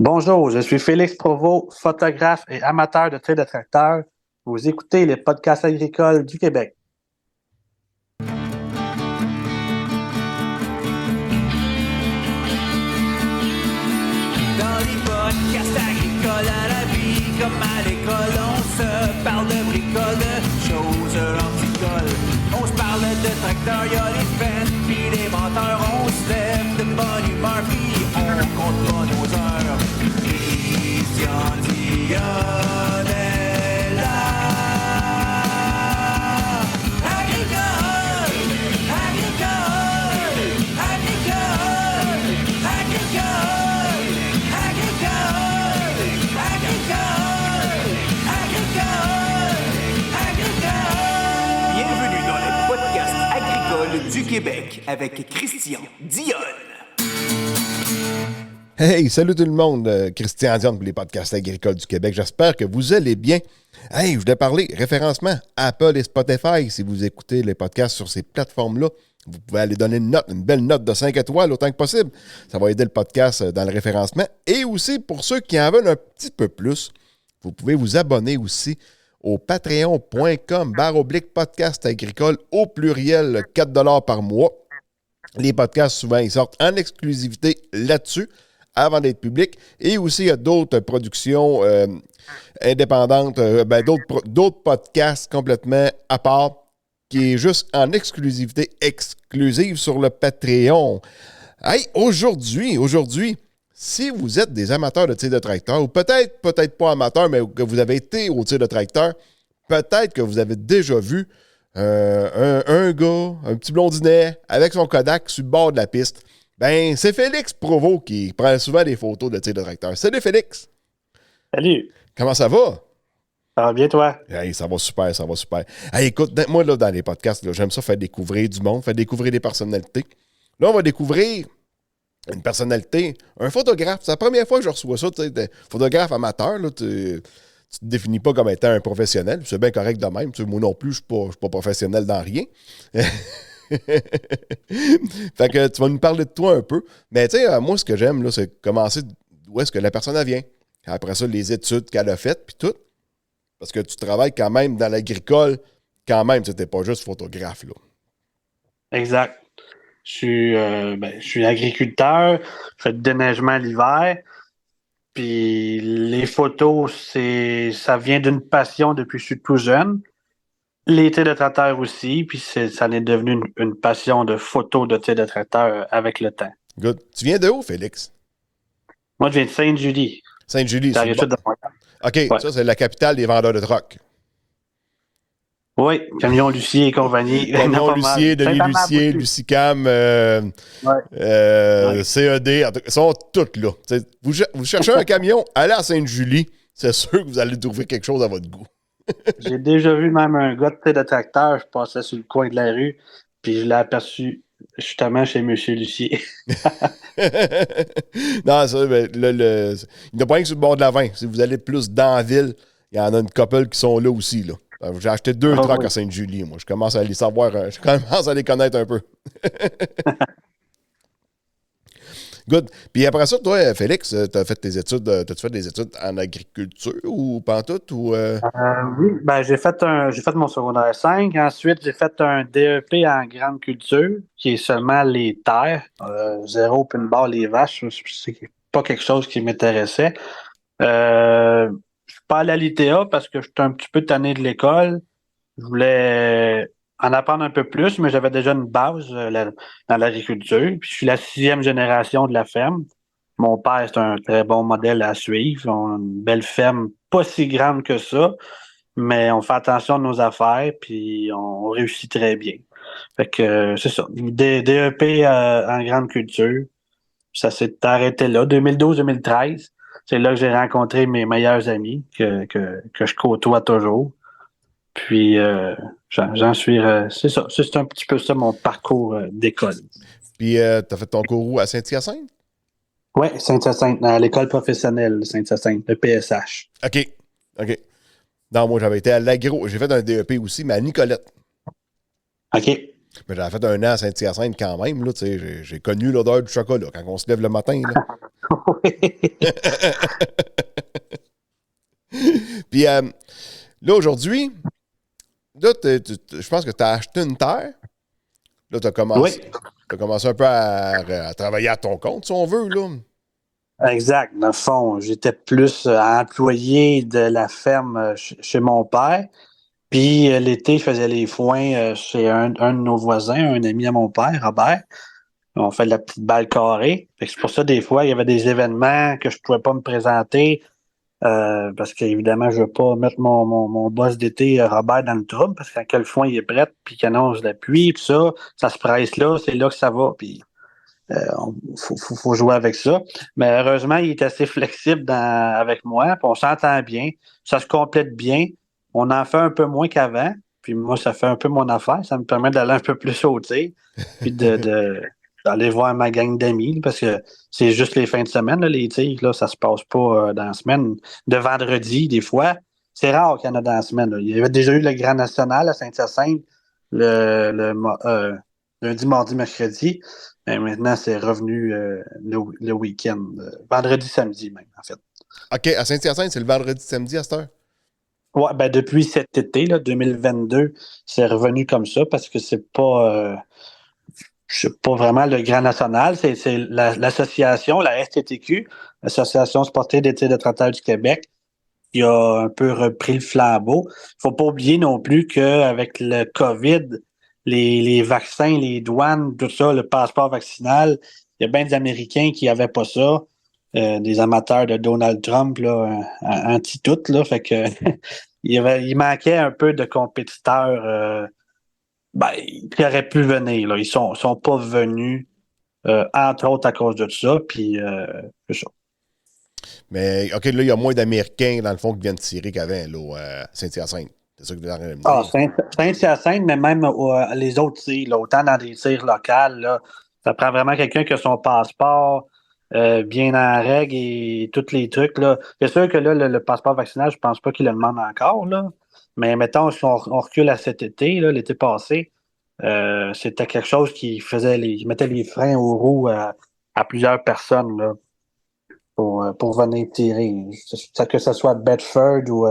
Bonjour, je suis Félix Provost, photographe et amateur de tir de tracteur. Vous écoutez les podcasts agricoles du Québec. Dans les podcasts agricoles à la vie, comme à l'école, on se parle de bricoles, de choses anticoles. On se parle de tracteurs, y'a les fans, pis les menteurs. On se lève de bonne humeur, pis on compte pas nos heures. Christian Dion est là. Agricole, agricole, agricole, agricole, agricole, agricole, agricole. Bienvenue dans le podcast agricole du Québec avec Christian Dion. Hey, salut tout le monde, Christian Dion pour les podcasts agricoles du Québec. J'espère que vous allez bien. Hey, je voulais parler référencement Apple et Spotify. Si vous écoutez les podcasts sur ces plateformes-là, vous pouvez aller donner une belle note de 5 étoiles autant que possible. Ça va aider le podcast dans le référencement. Et aussi, pour ceux qui en veulent un petit peu plus, vous pouvez vous abonner aussi au patreon.com/podcast agricole au pluriel, 4$ par mois. Les podcasts, souvent, ils sortent en exclusivité là-dessus avant d'être public. Et aussi, il y a d'autres productions indépendantes, d'autres podcasts complètement à part, qui est juste en exclusive sur le Patreon. Hey, aujourd'hui, si vous êtes des amateurs de tir de tracteur, ou peut-être pas amateurs, mais que vous avez été au tir de tracteur, peut-être que vous avez déjà vu un gars, un petit blondinet, avec son Kodak sur le bord de la piste. Ben, c'est Félix Provost qui prend souvent des photos de tir de tracteur. Salut Félix! Salut! Comment ça va? Ça va bien, toi? Hey, ça va super. Hey, écoute, moi, là, dans les podcasts, là, j'aime ça faire découvrir du monde, faire découvrir des personnalités. Là, on va découvrir une personnalité, un photographe. C'est la première fois que je reçois ça, tu sais, photographe amateur, là, tu te définis pas comme étant un professionnel. C'est bien correct de même. Tu sais, moi non plus, je suis pas professionnel dans rien. Fait que tu vas nous parler de toi un peu. Mais tu sais, moi, ce que j'aime, là, c'est commencer d'où est-ce que la personne elle vient. Après ça, les études qu'elle a faites, puis tout. Parce que tu travailles quand même dans l'agricole, quand même, tu n'es pas juste photographe, là. Exact. Je suis agriculteur, je fais du déneigement l'hiver. Puis les photos, ça vient d'une passion depuis que je suis tout jeune. Les tirs de tracteur aussi, puis ça est devenu une passion de photos de tirs de tracteur avec le temps. Good. Tu viens de où, Félix? Moi, je viens de Sainte-Julie. Sainte-Julie. Ça arrive Bon. de Montréal. OK, Ouais. ça, c'est la capitale des vendeurs de troc. Oui, Camion Lucier et compagnie. Camion Lucier, Denis Lucier, Lucicam, CED, en tout cas, ils sont toutes là. T'sais, vous cherchez un camion, allez à Sainte-Julie, c'est sûr que vous allez trouver quelque chose à votre goût. J'ai déjà vu même un gars de tracteur, je passais sur le coin de la rue, puis je l'ai aperçu justement chez M. Lucier. Non, ça, ben, il n'y a pas rien que sur le bord de la 20. Si vous allez plus dans la ville, il y en a une couple qui sont là aussi, là. J'ai acheté 2 trucks oui. à Sainte-Julie, moi. Je commence à les savoir, je commence à les connaître un peu. Good. Puis après ça, toi, Félix, t'as fait tes études, t'as-tu fait des études en agriculture ou pantoute ou Oui, ben j'ai fait mon secondaire 5. Ensuite, j'ai fait un DEP en grande culture, qui est seulement les terres, zéro open bar, les vaches. C'est pas quelque chose qui m'intéressait. Je suis pas allé à l'ITA parce que j'étais un petit peu tanné de l'école. Je voulais en apprendre un peu plus, mais j'avais déjà une base dans l'agriculture. Puis je suis la 6e génération de la ferme. Mon père, c'est un très bon modèle à suivre. On a une belle ferme, pas si grande que ça, mais on fait attention à nos affaires, puis on réussit très bien. Fait que c'est ça. DEP en grande culture. Ça s'est arrêté là, 2012-2013. C'est là que j'ai rencontré mes meilleurs amis que je côtoie toujours. Puis j'en suis. C'est ça. C'est un petit peu ça mon parcours d'école. puis t'as fait ton cours où à Saint-Hyacinthe? Oui, Saint-Hyacinthe, à l'école professionnelle de Saint-Hyacinthe, le PSH. OK. Non, moi, j'avais été à l'agro. J'ai fait un DEP aussi, mais à Nicolette. OK. Mais j'avais fait 1 an à Saint-Hyacinthe quand même. Là, j'ai connu l'odeur du chocolat quand on se lève le matin. Là. Puis là, aujourd'hui, là, je pense que tu as acheté une terre. Là, tu as commencé, Oui, t'as commencé un peu à travailler à ton compte, si on veut, là. exact. Dans le fond, j'étais plus employé de la ferme chez mon père. Puis l'été, je faisais les foins chez un de nos voisins, un ami à mon père, Robert. On fait de la petite balle carrée. Fait que c'est pour ça, des fois, il y avait des événements que je pouvais pas me présenter. Parce qu'évidemment, je veux pas mettre mon boss d'été, Robert, dans le trouble, parce que quand le foin il est prêt, puis qu'il annonce la pluie, puis ça se presse là, c'est là que ça va. Puis faut jouer avec ça. Mais heureusement, il est assez flexible avec moi, puis on s'entend bien, ça se complète bien. On en fait un peu moins qu'avant, puis moi, ça fait un peu mon affaire. Ça me permet d'aller un peu plus au tir, puis d'aller voir ma gang d'amis, parce que c'est juste les fins de semaine, là, les tirs, là, ça se passe pas dans la semaine. De vendredi, des fois, c'est rare qu'il y en a dans la semaine. Là. Il y avait déjà eu le Grand National à Saint-Hyacinthe lundi, mardi, mercredi. Et maintenant, c'est revenu le week-end. Vendredi, samedi même, en fait. OK, à Saint-Hyacinthe, c'est le vendredi, samedi à cette heure? Ouais, ben depuis cet été, là, 2022, c'est revenu comme ça parce que c'est pas vraiment le Grand National, c'est l'association, la STTQ, l'Association sportive des tirs de trotteur du Québec, qui a un peu repris le flambeau. Il faut pas oublier non plus qu'avec le COVID, les vaccins, les douanes, tout ça, le passeport vaccinal, il y a bien des Américains qui n'avaient pas ça, des amateurs de Donald Trump, là, anti-tout, là, fait que il manquait un peu de compétiteurs qui auraient pu venir. Là. Ils sont pas venus, entre autres à cause de ça, puis c'est ça. Mais, OK, là, il y a moins d'Américains, dans le fond, qui viennent tirer qu'avant, là, à Saint-Hyacinthe. C'est ça que tu es en train de me Ah, dire. Saint-Hyacinthe, mais même les autres tirs, là, autant dans des tirs locales, là, ça prend vraiment quelqu'un qui a son passeport bien en règle et tous les trucs. Là. C'est sûr que là, le passeport vaccinal, je pense pas qu'il le demande encore, là. Mais mettons, si on recule à cet été, là, l'été passé, c'était quelque chose qui mettait les freins aux roues à plusieurs personnes là, pour venir tirer. Que ce soit Bedford ou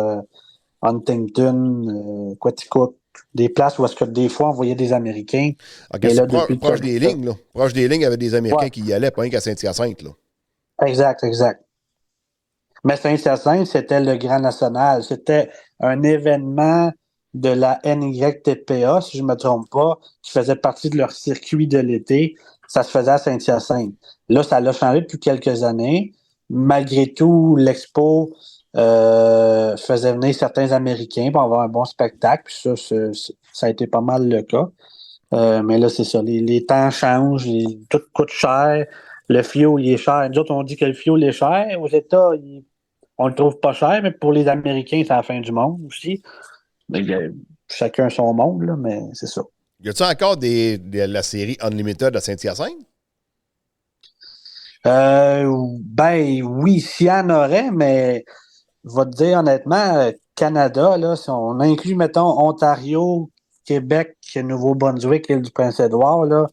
Huntington, Quaticook, des places où est-ce que des fois on voyait des Américains. OK, Mais c'est là, depuis le proche COVID, des lignes, là. Proche des lignes, il y avait des ouais, Américains qui y allaient, pas rien qu'à Saint-Hyacinthe, là. exact, exact. Mais Saint-Hyacinthe, c'était le Grand National. C'était un événement de la NYTPA, si je ne me trompe pas, qui faisait partie de leur circuit de l'été. Ça se faisait à Saint-Hyacinthe. Là, ça l'a changé depuis quelques années. Malgré tout, l'Expo faisait venir certains Américains pour avoir un bon spectacle. Puis ça a été pas mal le cas. Mais là, c'est ça. Les temps changent, tout coûte cher. Le fioul, il est cher. Nous autres, on dit que le fioul est cher. Aux États, on le trouve pas cher, mais pour les Américains, c'est la fin du monde aussi. Donc, chacun son monde, là, mais c'est ça. Y a-tu encore la série Unlimited à Saint-Hyacinthe? Ben oui, s'il y en aurait, mais je vais te dire honnêtement, Canada, là, si on inclut, mettons, Ontario, Québec, Nouveau-Brunswick, l'île du Prince-Édouard, là,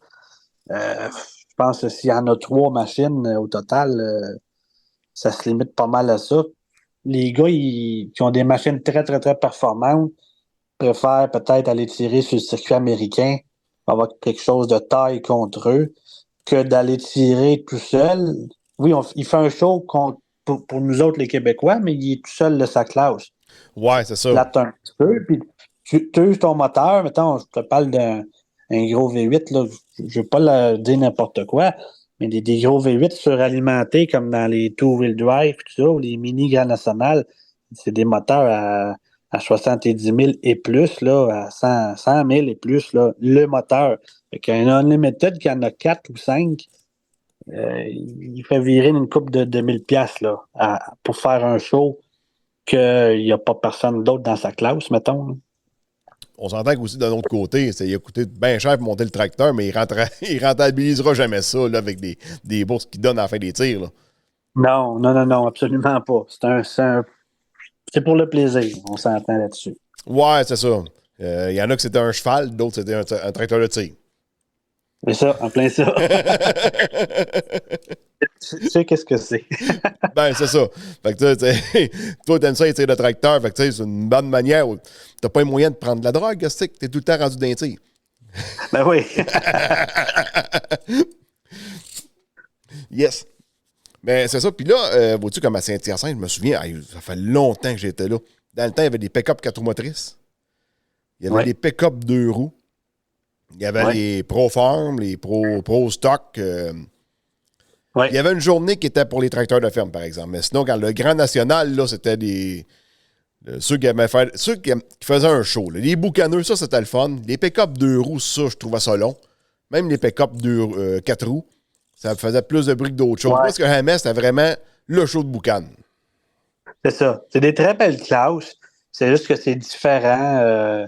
je pense que s'il y en a 3 machines au total, ça se limite pas mal à ça. Les gars qui ont des machines très, très, très performantes préfèrent peut-être aller tirer sur le circuit américain, avoir quelque chose de taille contre eux, que d'aller tirer tout seul. Oui, il fait un show pour nous autres, les Québécois, mais il est tout seul de sa classe. Ouais, c'est ça. Plate un petit peu, puis tu uses ton moteur, mettons, je te parle d'un gros V8, là, je ne vais pas dire n'importe quoi, mais des gros V8 suralimentés comme dans les two-wheel drive, tout ça, ou les mini Grand National, c'est des moteurs à 70 000 et plus, là, à 100 000 et plus, là, le moteur. Fait qu'un Unlimited qui en a 4 ou 5, il fait virer une coupe de 1000 pièces là, pour faire un show qu'il n'y a pas personne d'autre dans sa classe, mettons. Là. On s'entend qu'aussi, d'un autre côté, il a coûté bien cher pour monter le tracteur, mais il rentabilisera jamais ça là, avec des bourses qu'il donne à la fin des tirs. Là. Non, non, non, non, absolument pas. C'est pour le plaisir, on s'entend là-dessus. Ouais, c'est ça. Il y en a que c'était un cheval, d'autres c'était un tracteur de tir. C'est ça, en plein ça. Tu sais qu'est-ce que c'est. Ben, c'est ça. Fait que tu sais, toi, t'aimes ça, les tirs de tracteur. Fait que tu sais, c'est une bonne manière où t'as pas les moyens de prendre de la drogue, c'est que t'es tout le temps rendu d'un tir. Ben oui. Yes. Ben, c'est ça. Puis là, vois-tu, comme à Saint-Hyacinthe, je me souviens, ça fait longtemps que j'étais là. Dans le temps, il y avait des pick-up 4 roues motrices. Il y avait des pick-up 2 roues. Il y avait les Pro Farm, les Pro Stock. Il y avait une journée qui était pour les tracteurs de ferme, par exemple. Mais sinon, quand le Grand National, là, c'était ceux qui faisaient un show. Là. Les boucaneux, ça, c'était le fun. Les pick-up 2 roues, ça, je trouvais ça long. Même les pick-up 4 roues, ça faisait plus de bruit que d'autres choses. Parce que Hammer, c'était vraiment le show de boucan. C'est ça. C'est des très belles classes. C'est juste que c'est différent.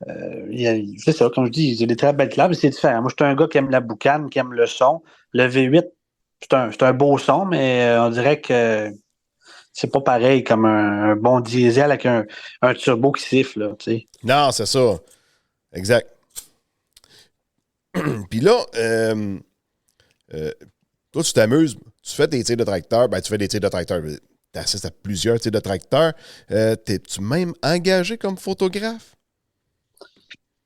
C'est ça, comme je dis, c'est des très belles classes, mais c'est différent. Moi, je suis un gars qui aime la boucane, qui aime le son. Le V8, c'est un beau son, mais on dirait que c'est pas pareil comme un bon diesel avec un turbo qui siffle, là, tu sais. Non, c'est ça. Exact. Puis là, toi, tu t'amuses, tu fais des tirs de tracteur, ben tu fais des tirs de tracteur, tu assistes à plusieurs tirs de tracteur. T'es-tu même engagé comme photographe?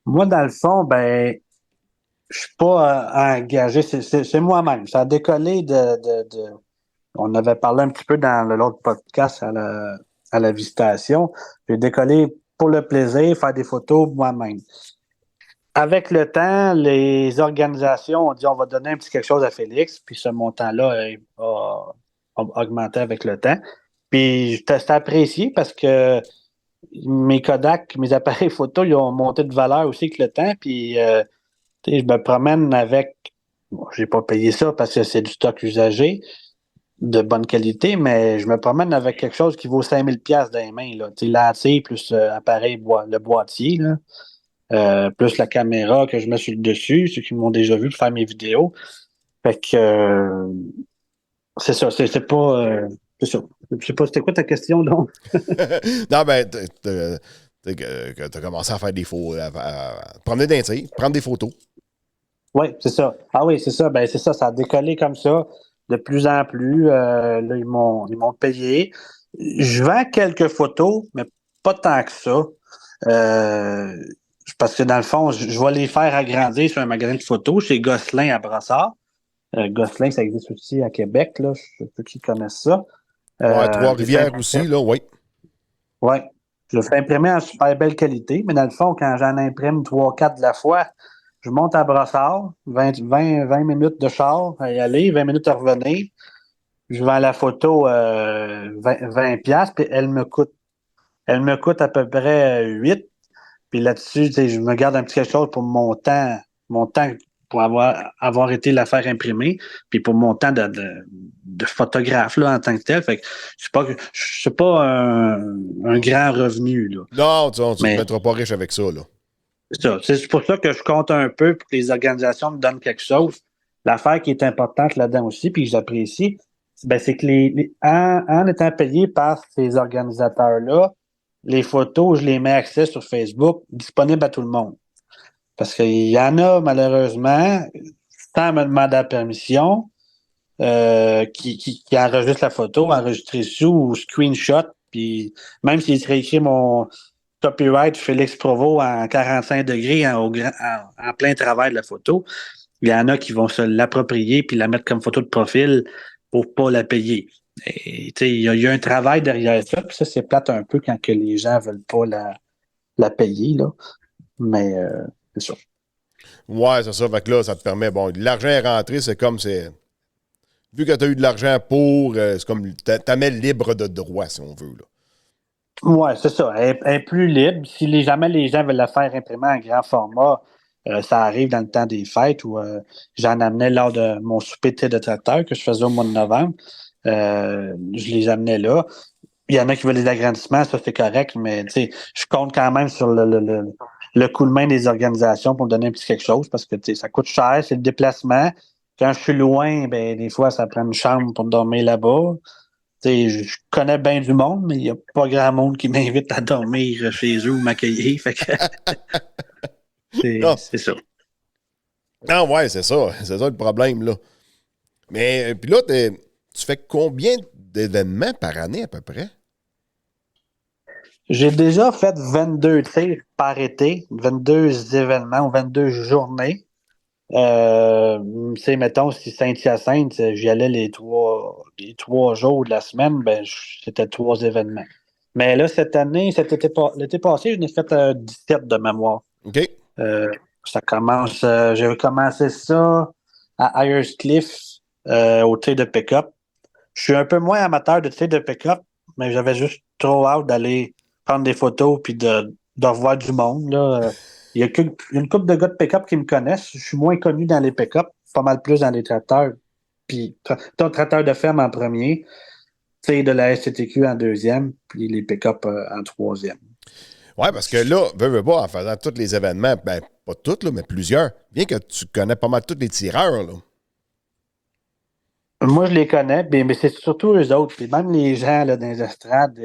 Moi, dans le fond, ben, je suis pas engagé, c'est moi-même. Ça a décollé on avait parlé un petit peu dans l'autre podcast à la visitation. J'ai décollé pour le plaisir, faire des photos moi-même. Avec le temps, les organisations ont dit on va donner un petit quelque chose à Félix, puis ce montant-là a augmenté avec le temps. Puis c'était apprécié parce que mes Kodak, mes appareils photo, ils ont monté de valeur aussi avec le temps. Puis je me promène avec. Bon, j'ai pas payé ça parce que c'est du stock usagé de bonne qualité, mais je me promène avec quelque chose qui vaut 5000 pièces dans les mains. Là. Lentille plus appareil, le boîtier. Là. Plus la caméra que je mets sur le dessus, ceux qui m'ont déjà vu pour faire mes vidéos. Fait que c'est ça, c'est pas. C'est ça. Je sais pas, c'était quoi ta question donc? Non, ben, t'as commencé à faire des photos, à promener d'un tir, prendre des photos. Oui, c'est ça. Ah oui, c'est ça. Ben c'est ça, ça a décollé comme ça de plus en plus. Là, ils m'ont payé. Je vends quelques photos, mais pas tant que ça. Parce que dans le fond, je vais les faire agrandir sur un magasin de photos chez Gosselin à Brassard. Gosselin, ça existe aussi à Québec, là. Ceux qui connaissent ça. Trois-Rivières aussi, là, oui. Oui. Je le fais imprimer en super belle qualité, mais dans le fond, quand j'en imprime 3-4 de la fois, je monte à Brassard, 20 minutes de char à y aller, 20 minutes à revenir. Je vends la photo 20 piastres, puis elle me coûte à peu près 8. Puis là-dessus, je me garde un petit quelque chose pour mon temps pour avoir été la faire imprimer, puis pour mon temps de photographe là, en tant que tel. Fait que c'est pas un grand revenu. Là. Non, tu ne te mettras pas riche avec ça, là. C'est ça. C'est pour ça que je compte un peu pour que les organisations me donnent quelque chose. L'affaire qui est importante là-dedans aussi, puis que j'apprécie, ben, c'est que en étant payé par ces organisateurs-là, les photos, je les mets accès sur Facebook, disponibles à tout le monde. Parce qu'il y en a, malheureusement, sans me demander la permission, qui enregistrent la photo, enregistrée sous ou screenshot, puis même s'il serait écrit mon copyright Félix Provo en 45 degrés en plein travail de la photo, il y en a qui vont se l'approprier puis la mettre comme photo de profil pour pas la payer. Il y a un travail derrière ça, puis ça, c'est plate un peu quand que les gens veulent pas la payer, là. Mais c'est ça. Ouais, c'est ça. Fait que là, ça te permet, bon, l'argent est rentré, c'est comme vu que tu as eu de l'argent pour, c'est comme, t'as mis libre de droit, si on veut, là. Oui, c'est ça. Elle est plus libre. Si jamais les gens veulent la faire imprimer en grand format, ça arrive dans le temps des fêtes où j'en amenais lors de mon souper de tracteur que je faisais au mois de novembre. Je les amenais là. Il y en a qui veulent des agrandissements, ça c'est correct, mais je compte quand même sur le coup de main des organisations pour me donner un petit quelque chose parce que ça coûte cher, c'est le déplacement. Quand je suis loin, ben des fois, ça prend une chambre pour dormir là-bas. Je connais bien du monde, mais il n'y a pas grand monde qui m'invite à dormir chez eux ou m'accueillir. Fait que c'est ça. Ah ouais, c'est ça. C'est ça le problème, là. Mais puis là, tu fais combien d'événements par année à peu près? J'ai déjà fait 22 tirs par été, 22 événements ou 22 journées. Tu sais, mettons, si Saint-Hyacinthe, j'y allais les trois jours de la semaine, ben, c'était 3 événements. Mais là, cette année, l'été passé, j'en ai fait 17 de mémoire. OK. Euh, j'ai commencé ça à Cliff au tir de pick-up. Je suis un peu moins amateur de tir de pick-up, mais j'avais juste trop hâte d'aller prendre des photos puis de revoir du monde. Là. Il y a une couple de gars de pick-up qui me connaissent. Je suis moins connu dans les pick-up, pas mal plus dans les tracteurs. Puis ton tracteur de ferme en premier, tir de la SCTQ en deuxième, puis les pick-up en troisième. Ouais, parce que là, veux pas, en faisant tous les événements, ben, pas tous, là, mais plusieurs, bien que tu connais pas mal tous les tireurs, là. Moi, je les connais, mais c'est surtout eux autres. Puis même les gens là, dans les estrades,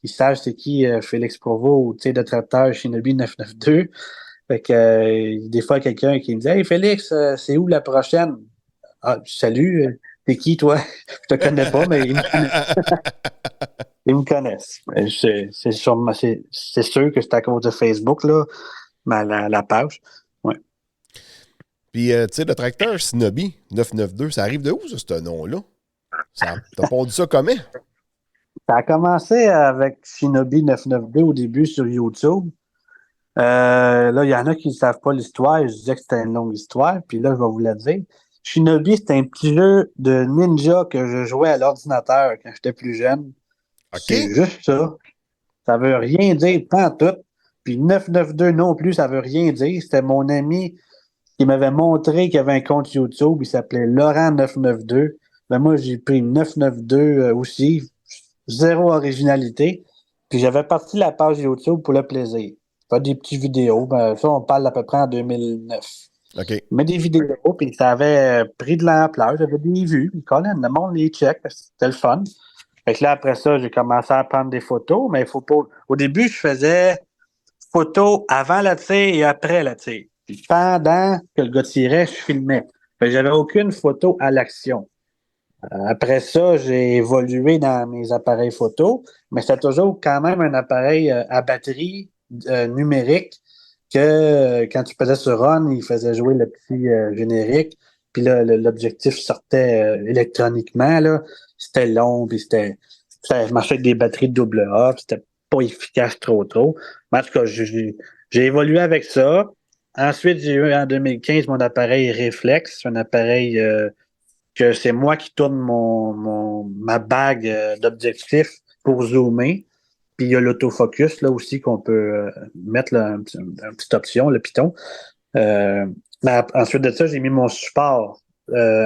ils savent c'est qui Félix Provost ou de tracteur Shinobi 992. Fait que des fois, quelqu'un qui me dit Hey Félix, c'est où la prochaine? Ah, salut, t'es qui toi? Je te connais pas, mais ils me connaissent. Ils me connaissent. C'est sûr que c'est à cause de Facebook, là, la page. Ouais. Puis, tu sais, le tracteur Shinobi 992, ça arrive de où, ça, ce nom-là? T'as pondu ça comment? Ça a commencé avec Shinobi 992 au début sur YouTube. Là, il y en a qui ne savent pas l'histoire. Je disais que c'était une longue histoire. Puis là, je vais vous la dire. Shinobi, c'était un petit jeu de ninja que je jouais à l'ordinateur quand j'étais plus jeune. C'est OK. juste ça. Ça veut rien dire, pas en tout. Puis 992 non plus, ça veut rien dire. C'était mon ami qui m'avait montré qu'il y avait un compte YouTube. Il s'appelait Laurent992. Ben moi, j'ai pris 992 aussi. Zéro originalité. Puis j'avais parti la page YouTube pour le plaisir. Faire des petites vidéos. Ben, ça, on parle à peu près en 2009. OK. Mais des vidéos, puis ça avait pris de l'ampleur. J'avais des vues. Puis quand même, le monde les check. C'était le fun. Fait que là, après ça, j'ai commencé à prendre des photos. Mais il faut pas. Au début, je faisais photos avant la tire et après la tire. Puis pendant que le gars tirait, je filmais. Fait que j'avais aucune photo à l'action. Après ça, j'ai évolué dans mes appareils photo, mais c'était toujours quand même un appareil à batterie numérique que quand tu faisais sur Run, il faisait jouer le petit générique, puis là, l'objectif sortait électroniquement, là. C'était long, puis ça marchait avec des batteries de double A, puis c'était pas efficace trop. Mais en tout cas, j'ai évolué avec ça. Ensuite, j'ai eu en 2015 mon appareil Reflex, un appareil que c'est moi qui tourne ma bague d'objectif pour zoomer. Puis il y a l'autofocus là aussi qu'on peut mettre là, une petite option, le Python. Mais ensuite de ça, j'ai mis mon support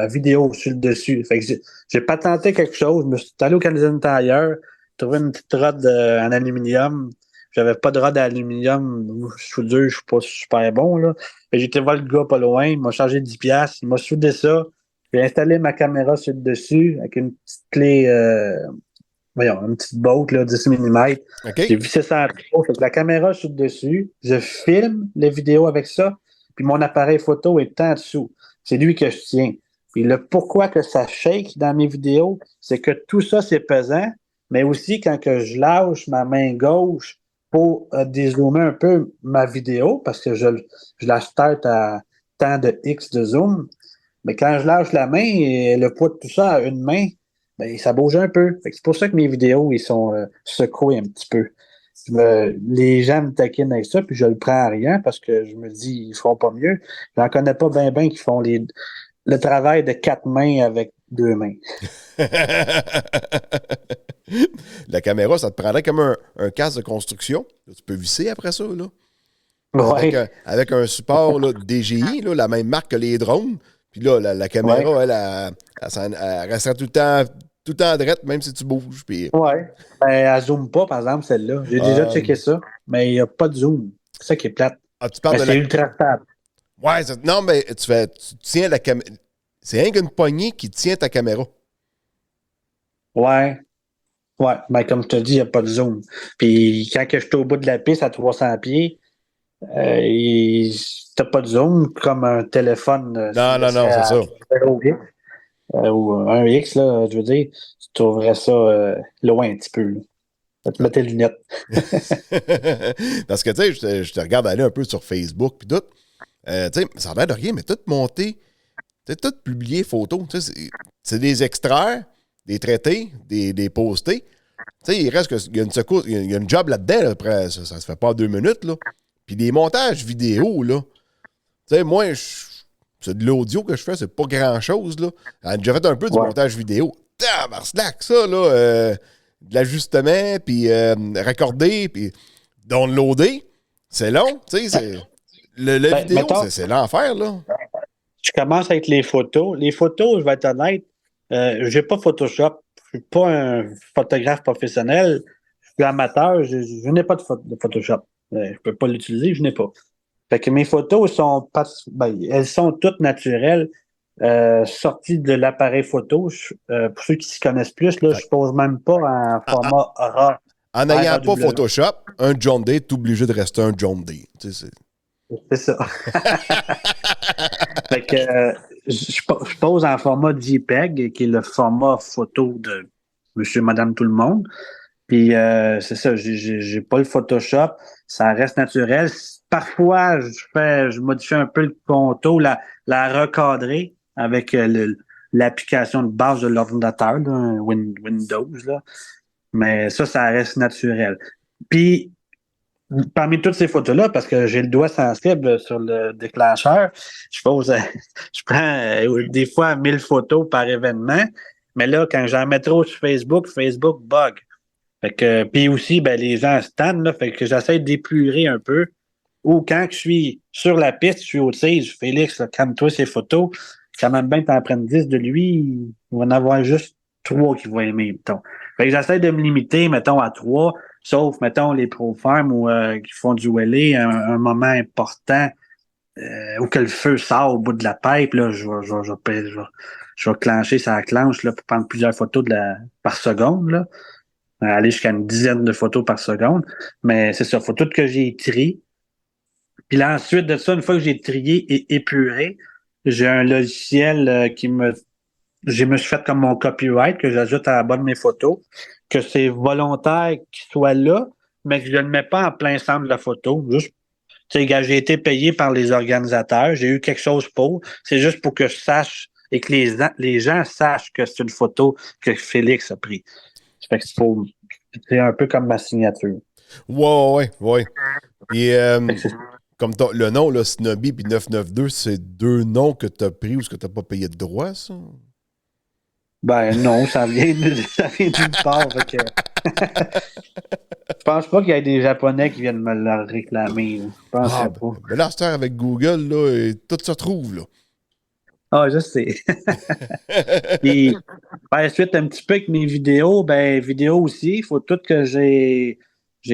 vidéo sur le dessus. Fait que j'ai patenté quelque chose. Je me suis allé au Canadian Tire, trouvé une petite rod en aluminium. J'avais pas de rod d'aluminium. Je suis dur, je suis pas super bon. Là. J'ai été voir le gars pas loin, il m'a chargé 10$, il m'a soudé ça. J'ai installé ma caméra sur le dessus avec une petite clé, une petite botte, là, 10 mm. OK. J'ai vissé ça en trop. Fait que la caméra sur le dessus, je filme les vidéos avec ça, puis mon appareil photo est en dessous. C'est lui que je tiens. Puis le pourquoi que ça shake dans mes vidéos, c'est que tout ça, c'est pesant, mais aussi quand que je lâche ma main gauche pour dézoomer un peu ma vidéo, parce que je la start à tant de X de zoom, mais quand je lâche la main et le poids de tout ça à une main, ben, ça bouge un peu. C'est pour ça que mes vidéos, ils sont secoués un petit peu. Les gens me taquinent avec ça, puis je le prends à rien parce que je me dis, ils feront pas mieux. J'en connais pas bien qui font le travail de 4 mains avec 2 mains. La caméra, ça te prendrait comme un casque de construction. Là, tu peux visser après ça, là. Ouais. Avec un support là, DJI, là, la même marque que les drones. Puis là, la caméra, elle restera tout le temps droite, même si tu bouges. Puis, Ouais. Ben, elle zoome pas, par exemple, celle-là. J'ai déjà checké ça, mais il n'y a pas de zoom. C'est ça qui est plate. tu parles Mais de c'est la. ultra stable. Ouais, non, mais tu tiens la caméra. C'est rien qu'une poignée qui tient ta caméra. Ouais. Ouais. Ben, comme je te dis, il n'y a pas de zoom. Puis quand que je suis au bout de la piste à 300 pieds, T'as pas de zoom comme un téléphone Non, non, non, c'est ça. 0x, ou un X, là, je veux dire, tu trouverais ça loin un petit peu. Là. Ça te mettais les lunettes. Parce que, tu sais, je te regarde aller un peu sur Facebook puis tout. Tu sais, ça a l'air de rien, mais tout monter, tu sais, tout publier photos. Tu sais, c'est des extraits, des traités, des postés. Tu sais, il reste qu'il y a une secousse, il y a une job là-dedans, là, après, ça se fait pas en 2 minutes, là. Puis des montages vidéo, là. Tu sais, moi, c'est de l'audio que je fais, c'est pas grand-chose, là. J'ai déjà fait un peu du montage vidéo. Tabarnak, ça, là, de l'ajustement, puis raccorder, puis downloader, c'est long, tu sais, c'est... Le vidéo, mettons, c'est l'enfer, là. je commence avec les photos. Les photos, je vais être honnête, j'ai pas Photoshop. Je suis pas un photographe professionnel. Je suis amateur. Je n'ai pas de Photoshop. Je peux pas l'utiliser, je n'ai pas. Fait que mes photos sont pas, elles sont toutes naturelles, sorties de l'appareil photo. Pour ceux qui s'y connaissent plus, là, Fait, je pose même pas en format RAW. en n'ayant pas Photoshop, un John Day, t'es obligé de rester un John Day. Tu sais, c'est ça. Fait que je pose en format JPEG, qui est le format photo de Monsieur, Madame, tout le monde. Puis c'est ça, j'ai pas le Photoshop, ça reste naturel. Parfois, je modifie un peu le contour, la recadrer avec l'application de base de l'ordinateur, là, Windows, là. Mais ça reste naturel. Puis parmi toutes ces photos-là, parce que j'ai le doigt sensible sur le déclencheur, je prends des fois 1000 photos par événement. Mais là, quand j'en mets trop sur Facebook, Facebook bug. Fait que, puis aussi, ben, les gens stand, là, fait que j'essaie d'épurer un peu. Ou quand je suis sur la piste, je suis au tige, Félix, là, calme-toi ces photos. Quand même bien t'en prennes 10 de lui, il va en avoir juste 3 qui vont aimer, mettons. Fait que j'essaie de me limiter, mettons, à 3, sauf, mettons, les pro-farm ou qui font du wellé, un moment important où que le feu sort au bout de la pipe, là, je vais clencher sa clenche là, pour prendre plusieurs photos par seconde, là. Aller jusqu'à une dizaine de photos par seconde. Mais c'est ça, faut tout que j'ai trié. Puis là, ensuite de ça, une fois que j'ai trié et épuré, j'ai un logiciel je me suis fait comme mon copyright que j'ajoute à la bas de mes photos, que c'est volontaire qu'il soit là, mais que je ne le mets pas en plein centre de la photo. Juste, tu sais, j'ai été payé par les organisateurs, j'ai eu quelque chose pour. C'est juste pour que je sache et que les gens sachent que c'est une photo que Félix a pris. Fait que c'est un peu comme ma signature. Ouais. Et comme le nom, là, Snobby puis 992, c'est 2 noms que tu as pris ou ce que tu n'as pas payé de droit, ça? Ben non, ça vient d'une part. Fait que... Je pense pas qu'il y ait des Japonais qui viennent me le réclamer. Là. Je pense pas. Ben là, c'est avec Google, là, tout se trouve, là. Ah, je sais. Puis, par la suite, un petit peu avec mes vidéos, vidéos aussi, il faut tout que j'ai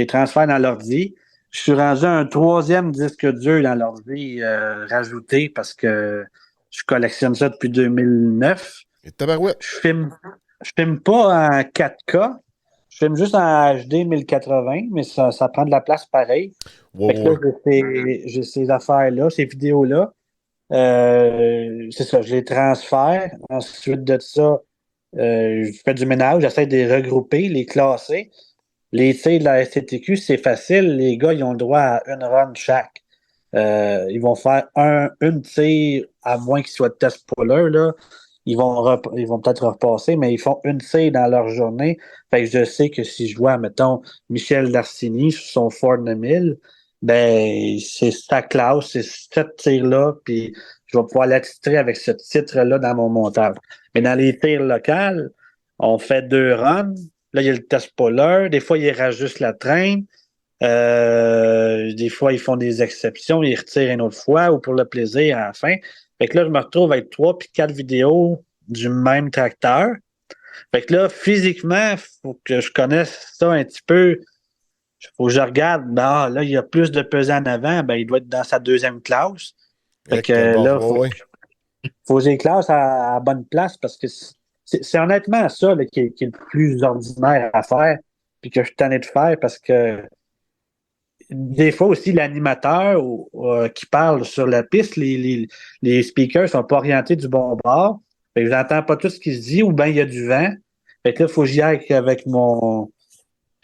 transféré dans l'ordi. Je suis rendu un 3e disque dur dans l'ordi rajouté parce que je collectionne ça depuis 2009. Et tabarouette. Je filme pas en 4K. Je filme juste en HD 1080, mais ça prend de la place pareil. Fait que là, j'ai ces affaires-là, ces vidéos-là. C'est ça, je les transfère. Ensuite de ça, je fais du ménage, j'essaie de les regrouper, les classer. Les tirs de la STTQ, c'est facile. Les gars, ils ont le droit à une run chaque. Ils vont faire une tir, à moins qu'ils soient test spoiler, là. Ils vont peut-être repasser, mais ils font une tir dans leur journée. Fait que je sais que si je vois, mettons, Michel Darcini sur son Ford 9000, ben, c'est sa classe, c'est cette tir-là, puis je vais pouvoir l'attitrer avec ce titre-là dans mon montage. Mais dans les tirs locales, on fait 2 runs. Là, il y a le test spoiler. Des fois, ils rajustent la traîne. Des fois, ils font des exceptions, ils retirent une autre fois ou pour le plaisir à la fin. Fait que là, je me retrouve avec 3 puis 4 vidéos du même tracteur. Fait que là, physiquement, il faut que je connaisse ça un petit peu. Faut que je regarde, là, il y a plus de pesant en avant, ben, il doit être dans sa 2e classe. Fait que là, faut que j'ai classe à la bonne place parce que c'est honnêtement ça là, qui est le plus ordinaire à faire puis que je suis tanné de faire parce que des fois aussi, l'animateur qui parle sur la piste, les speakers sont pas orientés du bon bord. Fait que j'entends pas tout ce qui se dit, ou bien il y a du vent. Fait que là, il faut que j'y aille avec mon...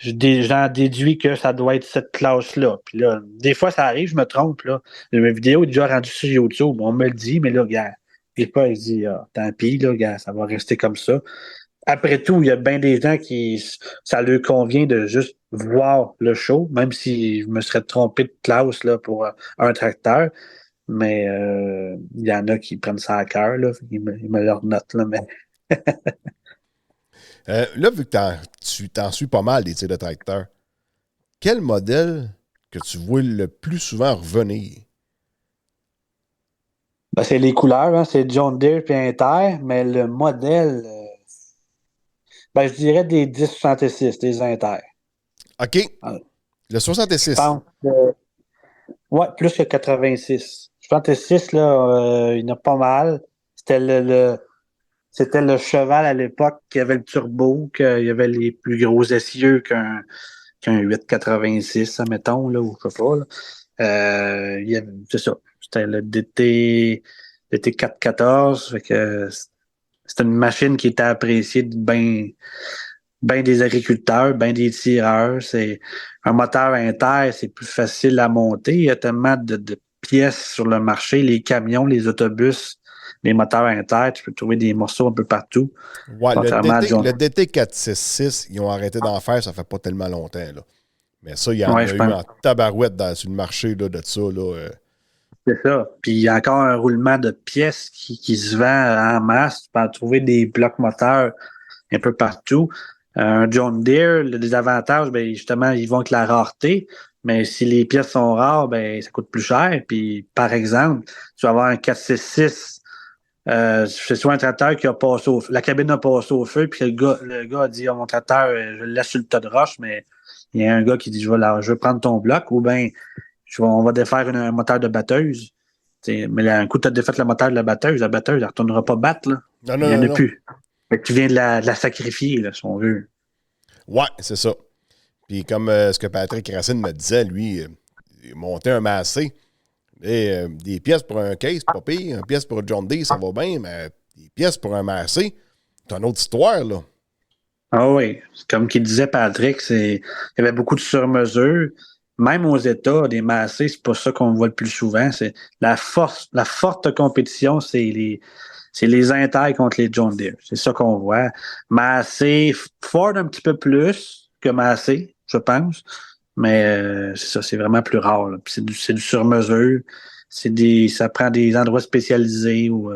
J'en déduis que ça doit être cette classe-là. Puis là, des fois, ça arrive, je me trompe, là. Ma vidéo est déjà rendue sur YouTube. On me le dit, mais là, gars, j'ai pas, je dis, tant pis, là, gars, ça va rester comme ça. Après tout, il y a bien des gens qui, ça leur convient de juste voir le show, même si je me serais trompé de classe, là, pour un tracteur. Mais il y en a qui prennent ça à cœur, là. Ils me leur notent, là, mais... Là, vu que tu t'en suis pas mal des tirs de tracteur, quel modèle que tu vois le plus souvent revenir? Ben, c'est les couleurs, hein, c'est John Deere et Inter, mais le modèle, ben, je dirais des 1066, des Inter. OK. Ah, Le 66. je pense ouais, plus que 86. 66, là, il y en a pas mal. C'était c'était le cheval à l'époque qui avait le turbo, qu'il y avait les plus gros essieux qu'un 886, mettons, là, ou je sais pas, là. C'est ça. C'était le DT 414. Fait que c'était une machine qui était appréciée de ben des agriculteurs, ben des tireurs. C'est un moteur inter, c'est plus facile à monter. Il y a tellement de pièces sur le marché, les camions, les autobus, les moteurs inter, tu peux trouver des morceaux un peu partout. Ouais, Contrairement le DT 466, ils ont arrêté d'en faire, ça fait pas tellement longtemps, là. Mais ça, il y en Ouais, a je eu pense. en tabarouette sur le marché là, de ça. Là. C'est ça. Puis il y a encore un roulement de pièces qui se vend en masse. Tu peux en trouver des blocs moteurs un peu partout. Un John Deere, le désavantage, ben justement, ils vont avec la rareté. Mais si les pièces sont rares, ben ça coûte plus cher. Puis, par exemple, tu vas avoir un 466, c'est soit un tracteur qui a passé au feu, la cabine a passé au feu, puis le gars a dit, mon tracteur, je le laisse sur le tas de roche, mais il y a un gars qui dit, je vais prendre ton bloc, ou bien on va défaire un moteur de batteuse. Mais un coup, tu as défait le moteur de la batteuse, elle ne retournera pas battre. Là. Non, Il n'y en a non. plus. Fait que tu viens de la sacrifier, là, si on veut. Ouais, c'est ça. Puis comme ce que Patrick Racine me disait, lui, il montait un massé. Et, des pièces pour un case, pas pire. Une pièce pour un John Deere, ça va bien, mais des pièces pour un massé, c'est une autre histoire, là. Ah oui. Comme qu'il disait Patrick, il y avait beaucoup de sur-mesure. Même aux États, des massés, c'est pas ça qu'on voit le plus souvent. C'est la forte compétition, c'est les Inter contre les John Deere. C'est ça qu'on voit. Massé, Ford un petit peu plus que Massé, je pense. Mais c'est ça, c'est vraiment plus rare. Là. Puis c'est du sur-mesure. Ça prend des endroits spécialisés ou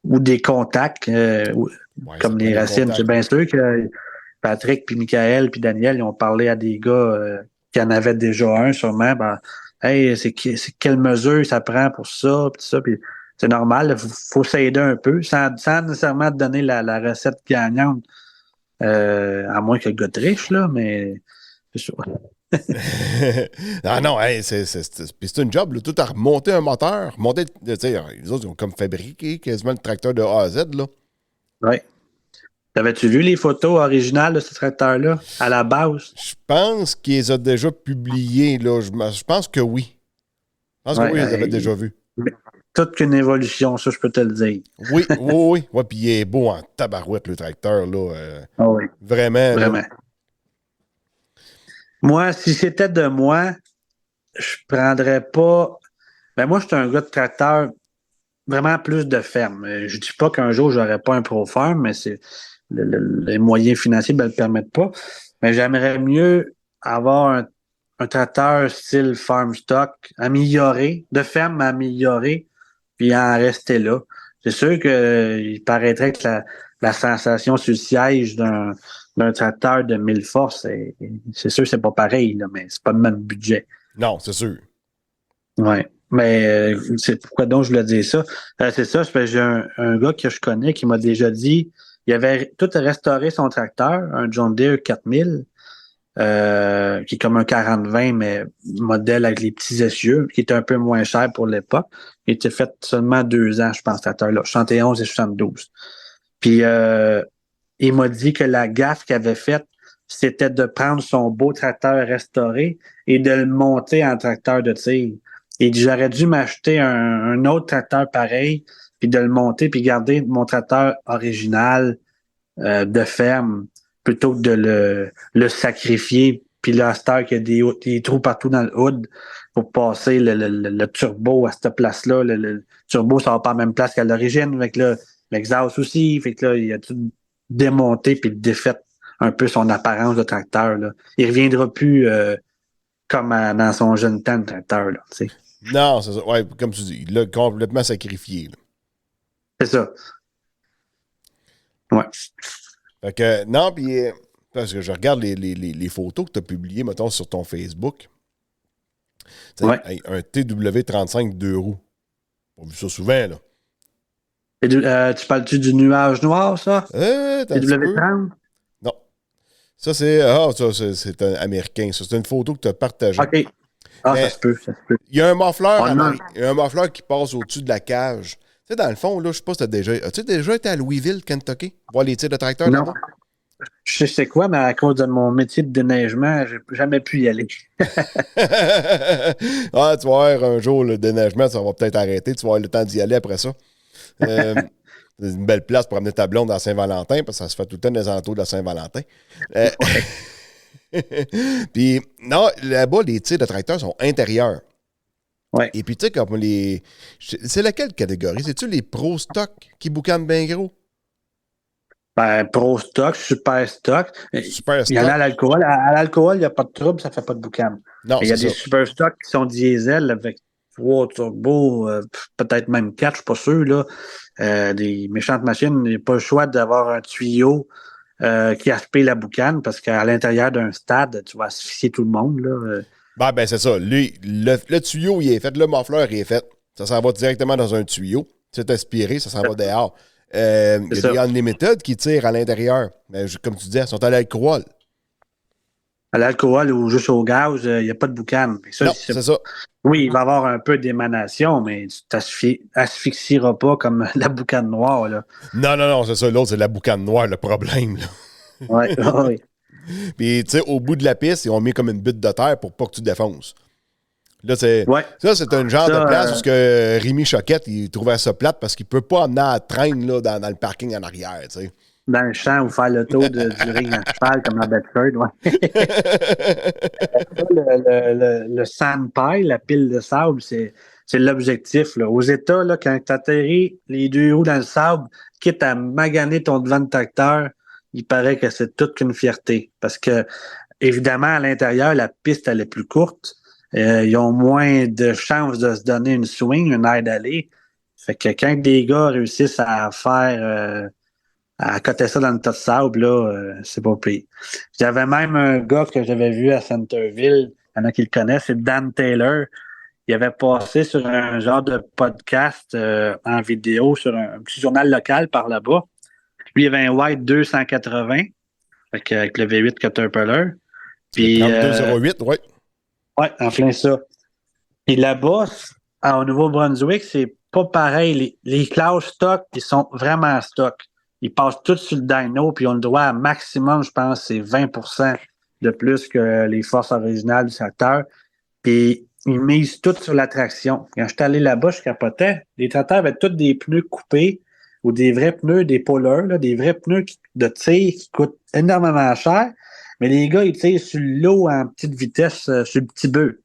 des contacts, Ouais, ça comme prend les des Racines. contacts. C'est bien sûr que Patrick, puis Michael, puis Daniel, ils ont parlé à des gars qui en avaient déjà un, sûrement. Ben, hey, c'est quelle mesure ça prend pour ça, puis ça. Puis c'est normal, il faut s'aider un peu, sans nécessairement te donner la recette gagnante, à moins que le gars te riche, là, mais c'est sûr. Ah non, hey, puis c'est une job, là, tout à remonter un moteur, tu sais, les autres ils ont comme fabriqué quasiment le tracteur de A à Z, là. Ouais. T'avais-tu vu les photos originales de ce tracteur-là, à la base? Je pense qu'ils les ont déjà publiés, là. Je pense que oui. Je pense que Ouais, oui, ils les avaient déjà vus. toute qu'une évolution, ça, je peux te le dire. Oui, oui. Ouais, puis il est beau en tabarouette, le tracteur, là. Ah oui, Vraiment, là. vraiment. Moi, si c'était de moi, je prendrais pas. Ben moi, je suis un gars de tracteur vraiment plus de ferme. Je dis pas qu'un jour, j'aurais pas un pro farm, mais c'est les moyens financiers ne le permettent pas. Mais j'aimerais mieux avoir un tracteur style farm stock amélioré, de ferme amélioré, puis en rester là. C'est sûr qu'il paraîtrait que la sensation sur le siège d'un tracteur de 1000 forces, c'est sûr que c'est pas pareil, là, mais c'est pas le même budget. Non, c'est sûr. Ouais. Mais c'est pourquoi donc je voulais dire ça. C'est ça, j'ai un gars que je connais qui m'a déjà dit il avait tout restauré son tracteur, un John Deere 4000, qui est comme un 40-20, mais modèle avec les petits essieux, qui était un peu moins cher pour l'époque. Il était fait seulement 2 ans, je pense, ce tracteur-là, 71 et 72. Puis il m'a dit que la gaffe qu'il avait faite, c'était de prendre son beau tracteur restauré et de le monter en tracteur de tir. Et j'aurais dû m'acheter un autre tracteur pareil, puis de le monter, puis garder mon tracteur original de ferme, plutôt que de le sacrifier. Puis là, à cette heure qu'il y a des trous partout dans le hood pour passer le turbo à cette place-là. Le turbo, ça va pas à la même place qu'à l'origine. Fait que là, l'exhaust aussi. Fait que là, il a tout démonté puis défait un peu son apparence de tracteur. Là. Il reviendra plus comme dans son jeune temps de tracteur. Là, tu sais. Non, c'est ça. Ouais, comme tu dis, il l'a complètement sacrifié. Là. C'est ça. Ouais. Fait que, non, puis parce que je regarde les photos que tu as publiées, mettons, sur ton Facebook. Ouais. Un TW35 2 roues. On a vu ça souvent, là. Tu parles-tu du nuage noir, ça? TW30? Non. Ça, c'est un américain. Ça, c'est une photo que tu as partagée. OK. Ah, ça se peut. Il y a un muffleur qui passe au-dessus de la cage. Tu sais, dans le fond, là, je sais pas si as-tu déjà été à Louisville, Kentucky? Voir les tirs de tracteur non. là-bas? Je sais quoi, mais à cause de mon métier de déneigement, j'ai jamais pu y aller. Ah, tu vas voir, un jour, le déneigement, ça va peut-être arrêter. Tu vas avoir le temps d'y aller après ça. C'est une belle place pour amener ta blonde à Saint-Valentin, parce que ça se fait tout le temps des alentours de Saint-Valentin. Puis, non, là-bas, les tirs de tracteur sont intérieurs. Ouais. Et puis, tu sais, comme les. C'est laquelle catégorie? C'est-tu les Pro Stock qui boucanent bien gros? Ben, Pro Stock, Super Stock. Super Stock. Il y en a à l'alcool. À l'alcool, il n'y a pas de trouble, ça ne fait pas de boucan. Non, il y a des Super Stock qui sont diesel avec 3 turbos, peut-être même 4, je ne suis pas sûr. Là. Des méchantes machines, il n'y a pas le choix d'avoir un tuyau qui aspire la boucane parce qu'à l'intérieur d'un stade, tu vas asphyxier tout le monde. Là. Ben, c'est ça. Lui, le tuyau, il est fait. Le muffler, il est fait. Ça s'en va directement dans un tuyau. C'est aspiré, ça s'en va dehors. Il y a des Unlimited qui tirent à l'intérieur. Mais comme tu disais, ils sont à l'alcool. À l'alcool ou juste au gaz, il n'y a pas de boucan. Non, c'est ça. Oui, il va y avoir un peu d'émanation, mais tu t'asphyxieras pas comme la boucane noire. Là. Non, c'est ça. L'autre, c'est la boucane noire, le problème. Oui, oui. Puis, tu sais, au bout de la piste, ils ont mis comme une butte de terre pour pas que tu défonces. Là, c'est un genre de place où que Rémi Choquette, il trouvait ça plate parce qu'il peut pas emmener à la traîne là, dans le parking en arrière, tu sais. Dans le champ ou faire le tour du ring à cheval comme à Bedford, ouais. le sand pile, la pile de sable, c'est l'objectif. Là. Aux États, là, quand tu atterris les deux roues dans le sable, quitte à maganer ton devant de tracteur, il paraît que c'est toute qu'une fierté. Parce que, évidemment, à l'intérieur, la piste, elle est plus courte. Ils ont moins de chances de se donner une swing, une aire d'aller. Fait que quand des gars réussissent à faire... à coter ça dans le tas de sable, là, c'est pas pire. J'avais même un gars que j'avais vu à Centerville, il y en a qui le connaissent, c'est Dan Taylor. Il avait passé sur un genre de podcast en vidéo sur un petit journal local par là-bas. Lui, il avait un White 280 avec le V8 Caterpillar. Puis, 3208, oui. Oui, en plein ça. Et là-bas, au Nouveau-Brunswick, c'est pas pareil. Les classes stock, ils sont vraiment stock. Ils passent tous sur le dyno, puis ils ont le droit à maximum, je pense, c'est 20% de plus que les forces originales du tracteur. Puis ils misent tout sur la traction. Quand je suis allé là-bas, je capotais. Les tracteurs avaient tous des pneus coupés ou des vrais pneus, des pullers, là, des vrais pneus de tir qui coûtent énormément cher. Mais les gars, ils tirent sur l'eau en petite vitesse, sur le petit bœuf.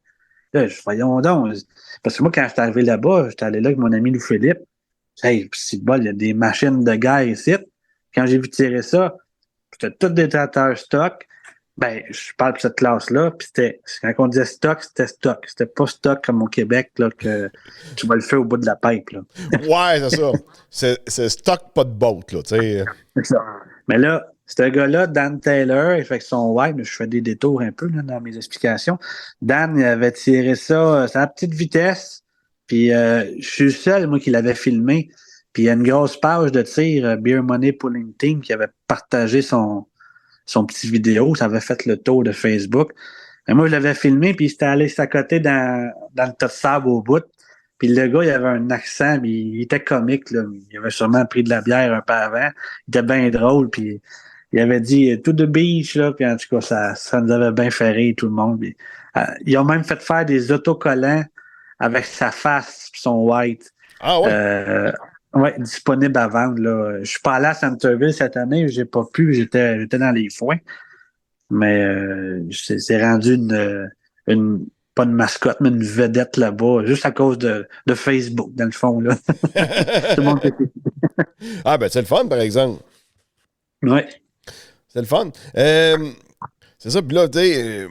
Là, voyons donc. Parce que moi, quand je suis arrivé là-bas, j'étais allé là avec mon ami Louis-Philippe. Hey, c'est bol, il y a des machines de guerre ici. Quand j'ai vu tirer ça, c'était tous des tracteurs stock. Ben, je parle de cette classe-là, puis quand on disait stock, c'était stock. C'était pas stock comme au Québec, là, que tu vas le faire au bout de la pipe, là. Ouais, c'est ça. C'est stock, pas de boat, là, tu sais. C'est ça. Mais là, ce gars-là, Dan Taylor, il fait que son mais je fais des détours un peu, là, dans mes explications. Dan, il avait tiré ça à petite vitesse. Puis je suis le seul, moi, qui l'avait filmé. Puis il y a une grosse page de tir, Beer Money Pulling Team, qui avait partagé son petit vidéo. Ça avait fait le tour de Facebook. Mais moi, je l'avais filmé, puis il s'était allé s'accoter dans le tas de sable au bout. Puis le gars, il avait un accent, puis il était comique, là. Il avait sûrement pris de la bière un peu avant. Il était bien drôle, puis il avait dit To the beach, là, puis en tout cas, ça nous avait bien fait rire, tout le monde. Puis, ils ont même fait faire des autocollants avec sa face et son white. Ah ouais? Ouais, disponible à vendre. Là. Je suis pas allé à Centerville cette année, j'ai pas pu, j'étais dans les foins. Mais c'est rendu pas une mascotte, mais une vedette là-bas, juste à cause de Facebook, dans le fond. Là. Tout le monde Ah, ben, c'est le fun, par exemple. Ouais. C'est le fun. C'est ça, puis là, tu sais,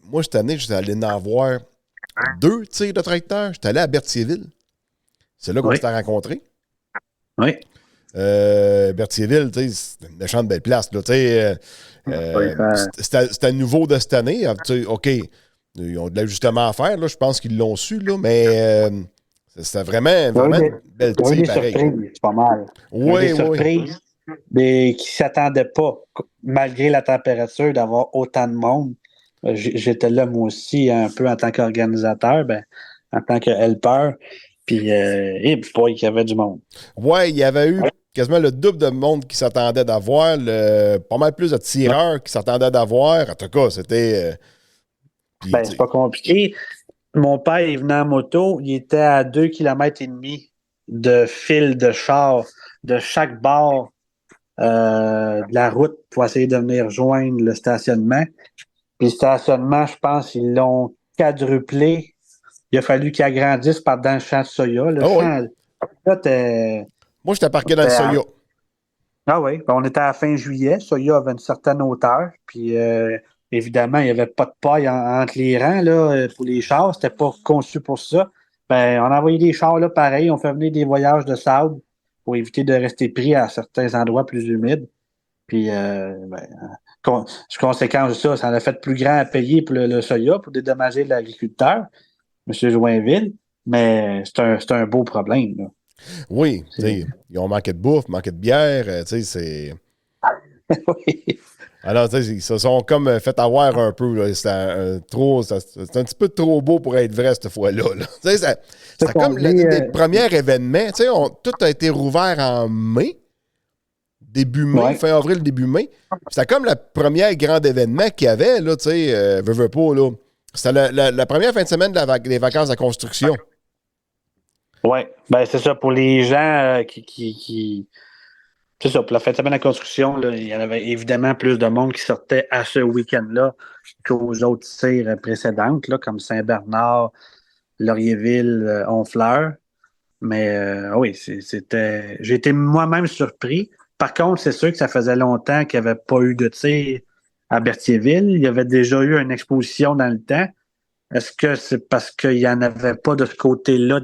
moi, cette année, j'étais allé en voir 2 tirs de tracteur. J'étais allé à Berthierville. C'est là qu'on s'était rencontrés. Oui. Berthierville, tu sais, c'est une méchante belle place, là, tu sais. C'était nouveau de cette année. OK, ils ont de l'ajustement à faire, là, je pense qu'ils l'ont su, là, mais c'était vraiment une belle tir, pareil. C'est pas mal. Oui, des surprises qui ne s'attendaient pas, malgré la température, d'avoir autant de monde. J'étais là, moi aussi, un peu en tant qu'organisateur, en tant que helper. Puis, il y avait du monde. Oui, il y avait eu quasiment le double de monde qui s'attendait d'avoir, pas mal plus de tireurs qui s'attendaient d'avoir. En tout cas, c'était... c'est pas compliqué. Mon père, il venait en moto, il était à 2,5 km de fil de char de chaque bord de la route pour essayer de venir rejoindre le stationnement. Puis le stationnement, je pense qu'ils l'ont quadruplé. Il a fallu qu'ils agrandissent dans le champ de soya. Le champ, là, moi, j'étais parqué dans le soya. Ah oui, on était à la fin juillet. Soya avait une certaine hauteur. Puis évidemment, il n'y avait pas de paille entre les rangs là, pour les chars. C'était pas conçu pour ça. On a envoyé des chars là pareil. On fait venir des voyages de sable pour éviter de rester pris à certains endroits plus humides. Puis, conséquence de ça, ça en a fait plus grand à payer pour le soya pour dédommager l'agriculteur, M. Joinville. Mais c'est un beau problème. Là. Oui, ils ont manqué de bouffe, manqué de bière, tu sais, c'est... Oui. Alors, tu sais, ils se sont comme fait avoir un peu, là. C'est un petit peu trop beau pour être vrai cette fois-là. Là. Tu sais, c'est comme les premiers événements. Tu sais, tout a été rouvert en mai, début mai, fin avril, début mai. C'était comme le premier grand événement qu'il y avait, là, tu sais, veux pas, là. C'était la première fin de semaine des vacances de construction. Oui, c'est ça. Pour les gens qui... C'est ça, pour la fin de semaine de la construction, là, il y en avait évidemment plus de monde qui sortait à ce week-end-là qu'aux autres tirs précédentes, là, comme Saint-Bernard, Laurierville, Honfleur. Mais oui, c'était... J'ai été moi-même surpris. Par contre, c'est sûr que ça faisait longtemps qu'il n'y avait pas eu de tir à Berthierville. Il y avait déjà eu une exposition dans le temps. Est-ce que c'est parce qu'il n'y en avait pas de ce côté-là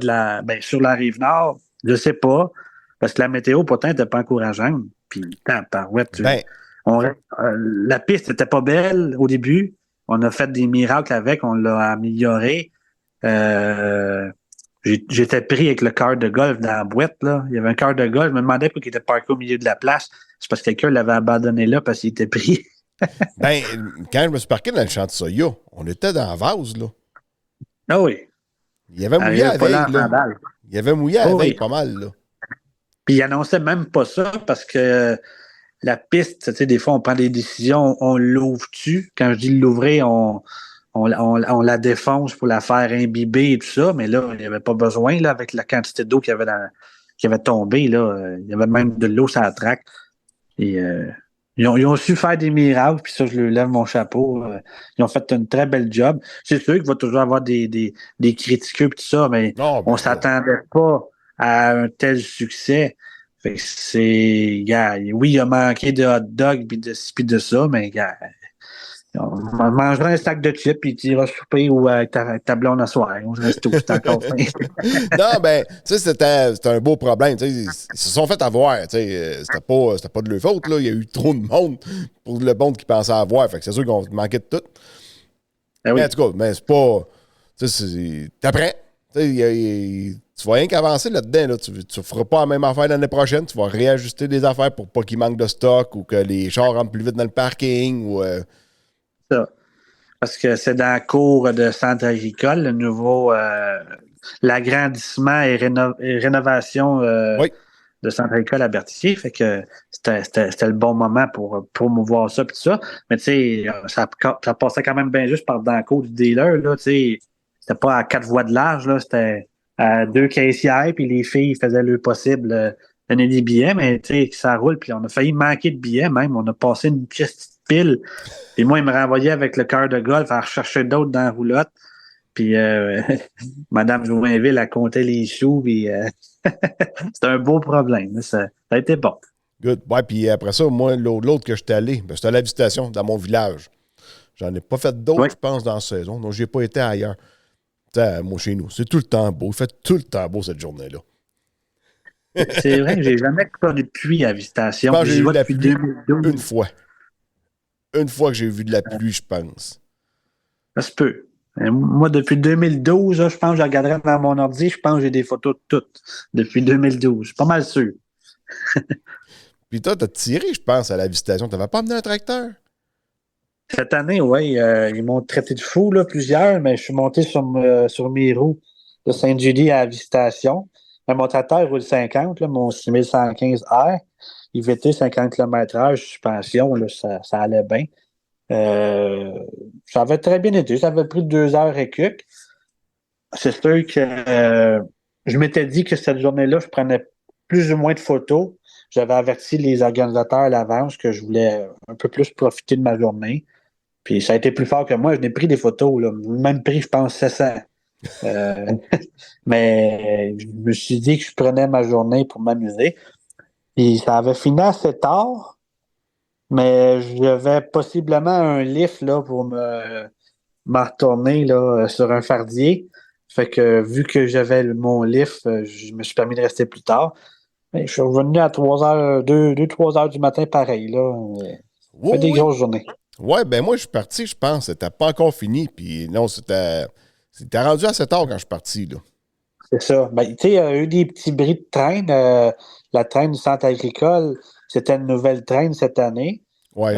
sur la Rive-Nord? Je ne sais pas. Parce que la météo, pourtant, n'était pas encourageante. Puis, la piste n'était pas belle au début. On a fait des miracles avec, on l'a amélioré. J'étais pris avec le car de golf dans la boîte. Là. Il y avait un car de golf. Je me demandais pourquoi il était parqué au milieu de la place. C'est parce que quelqu'un l'avait abandonné là parce qu'il était pris. Quand je me suis parqué dans le champ de soya, on était dans la vase, là. Ah oui. Il y avait mouillé à la veille, là. Il y avait mouillé à la veille pas mal, là. Puis il annonçait même pas ça parce que la piste, tu sais, des fois, on prend des décisions, on l'ouvre-tu. Quand je dis l'ouvrir, on la défonce pour la faire imbiber et tout ça, mais là, il n'y avait pas besoin, là, avec la quantité d'eau qui avait tombé, là. Il y avait même de l'eau sur la traque. Et ils ont su faire des miracles, puis ça, je leur lève mon chapeau. Ils ont fait une très belle job. C'est sûr qu'il va toujours avoir des critiqueux et tout ça, mais on ne s'attendait pas à un tel succès. Fait que c'est... oui, il a manqué de hot dog puis de ci puis de ça, mais on mangera un sac de chips puis tu iras souper ou avec ta blonde à soir. On reste tout encore faim. Non, tu sais, c'était un beau problème. Ils se sont fait avoir. C'était pas de leur faute. Là. Il y a eu trop de monde pour le monde qui pensait avoir. Fait que c'est sûr qu'on manquait de tout. Mais en tout cas, mais c'est pas... T'apprends. Tu vas rien qu'avancer là-dedans. Là. Tu ne feras pas la même affaire l'année prochaine. Tu vas réajuster des affaires pour pas qu'il manque de stock ou que les chars rentrent plus vite dans le parking. Ou, ça. Parce que c'est dans la cour de centre agricole, le nouveau l'agrandissement et rénovation de le centre agricole à Berthier. Fait que c'était le bon moment pour promouvoir ça, puis tout ça. Mais tu sais, ça passait quand même bien juste par dans le cours du dealer, là, tu sais. C'était pas à 4 voies de large, là, c'était à 2 caissières, puis les filles faisaient le possible, donner des billets, mais tu sais, ça roule, puis on a failli manquer de billets même. On a passé une petite pile. Puis moi, il me renvoyait avec le cœur de golf à rechercher d'autres dans la roulotte. Puis Madame Joinville a compté les sous, puis c'était un beau problème. Ça a été bon. Good. Ouais, puis après ça, moi, l'autre que j'étais allé, c'était à la visitation dans mon village. J'en ai pas fait d'autres, Oui. je pense, dans la saison. Donc, j'ai pas été ailleurs. T'sais, moi, chez nous, c'est tout le temps beau. Il fait tout le temps beau cette journée-là. C'est vrai que j'ai jamais connu de pluie à Visitation. Je pense que j'ai J'y eu vais de la depuis pluie 2012. une fois. Une fois que j'ai vu de la pluie, je pense. Ça se peut. Moi, depuis 2012, là, je pense que je regarderai dans mon ordi, je pense que j'ai des photos de toutes depuis 2012. Je suis pas mal sûr. Puis toi, t'as tiré, je pense, à la visitation. T'avais pas amené un tracteur? Cette année, oui, ils m'ont traité de fou, là, plusieurs, mais je suis monté sur mes roues de Sainte-Julie à la Visitation. Mais mon tracteur roule 50, là, mon 6115R. IVT 50 km/h, suspension, là, ça allait bien. Ça avait très bien été. Ça avait pris 2 heures et quelques. C'est sûr que je m'étais dit que cette journée-là, je prenais plus ou moins de photos. J'avais averti les organisateurs à l'avance que je voulais un peu plus profiter de ma journée. Puis ça a été plus fort que moi. Je n'ai pris des photos, là. Même pris, je pense, 700. Mais je me suis dit que je prenais ma journée pour m'amuser. Puis ça avait fini assez tard, mais j'avais possiblement un lift là, pour m'en retourner là, sur un fardier. Fait que vu que j'avais mon lift, je me suis permis de rester plus tard. Mais je suis revenu à 3h, 2, 3 heures du matin, pareil. Là. Oui, Fait des oui. grosses journées. Ouais, ben moi, je suis parti, je pense. C'était pas encore fini. Puis non, c'était rendu assez tard quand je suis parti, là. C'est ça. Ben, tu sais, il y a eu des petits bris de traîne. La traîne du centre agricole, c'était une nouvelle traîne cette année. Ouais.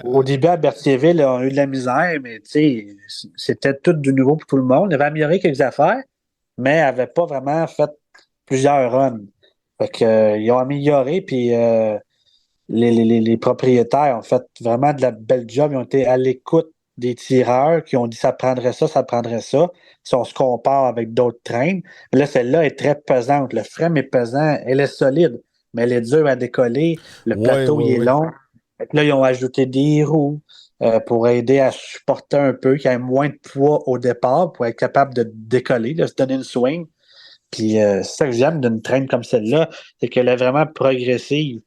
Au début, à Berthierville, on a eu de la misère, mais tu sais, c'était tout du nouveau pour tout le monde. Il avait amélioré quelques affaires, mais n'avait pas vraiment fait plusieurs runs. Fait que, ils ont amélioré, puis les propriétaires ont fait vraiment de la belle job. Ils ont été à l'écoute des tireurs qui ont dit ça prendrait ça, ça prendrait ça. Si on se compare avec d'autres trains. Là, celle-là est très pesante. Le frame est pesant, elle est solide, mais elle est dure à décoller. Le plateau, il est long. Fait que là, ils ont ajouté des roues pour aider à supporter un peu, qu'il y ait moins de poids au départ pour être capable de décoller, de se donner une swing. Puis c'est ça que j'aime d'une traîne comme celle-là, c'est qu'elle est vraiment progressive.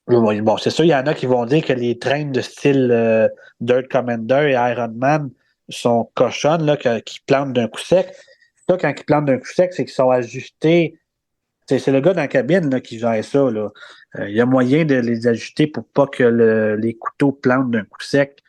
Bon, c'est sûr, il y en a qui vont dire que les trains de style Dirt Commander et Ironman sont cochonnes, là, qui plantent d'un coup sec. Ça, quand ils plantent d'un coup sec, c'est qu'ils sont ajustés. C'est le gars dans la cabine là, qui gère ça. Là. Il y a moyen de les ajuster pour pas que les couteaux plantent d'un coup sec.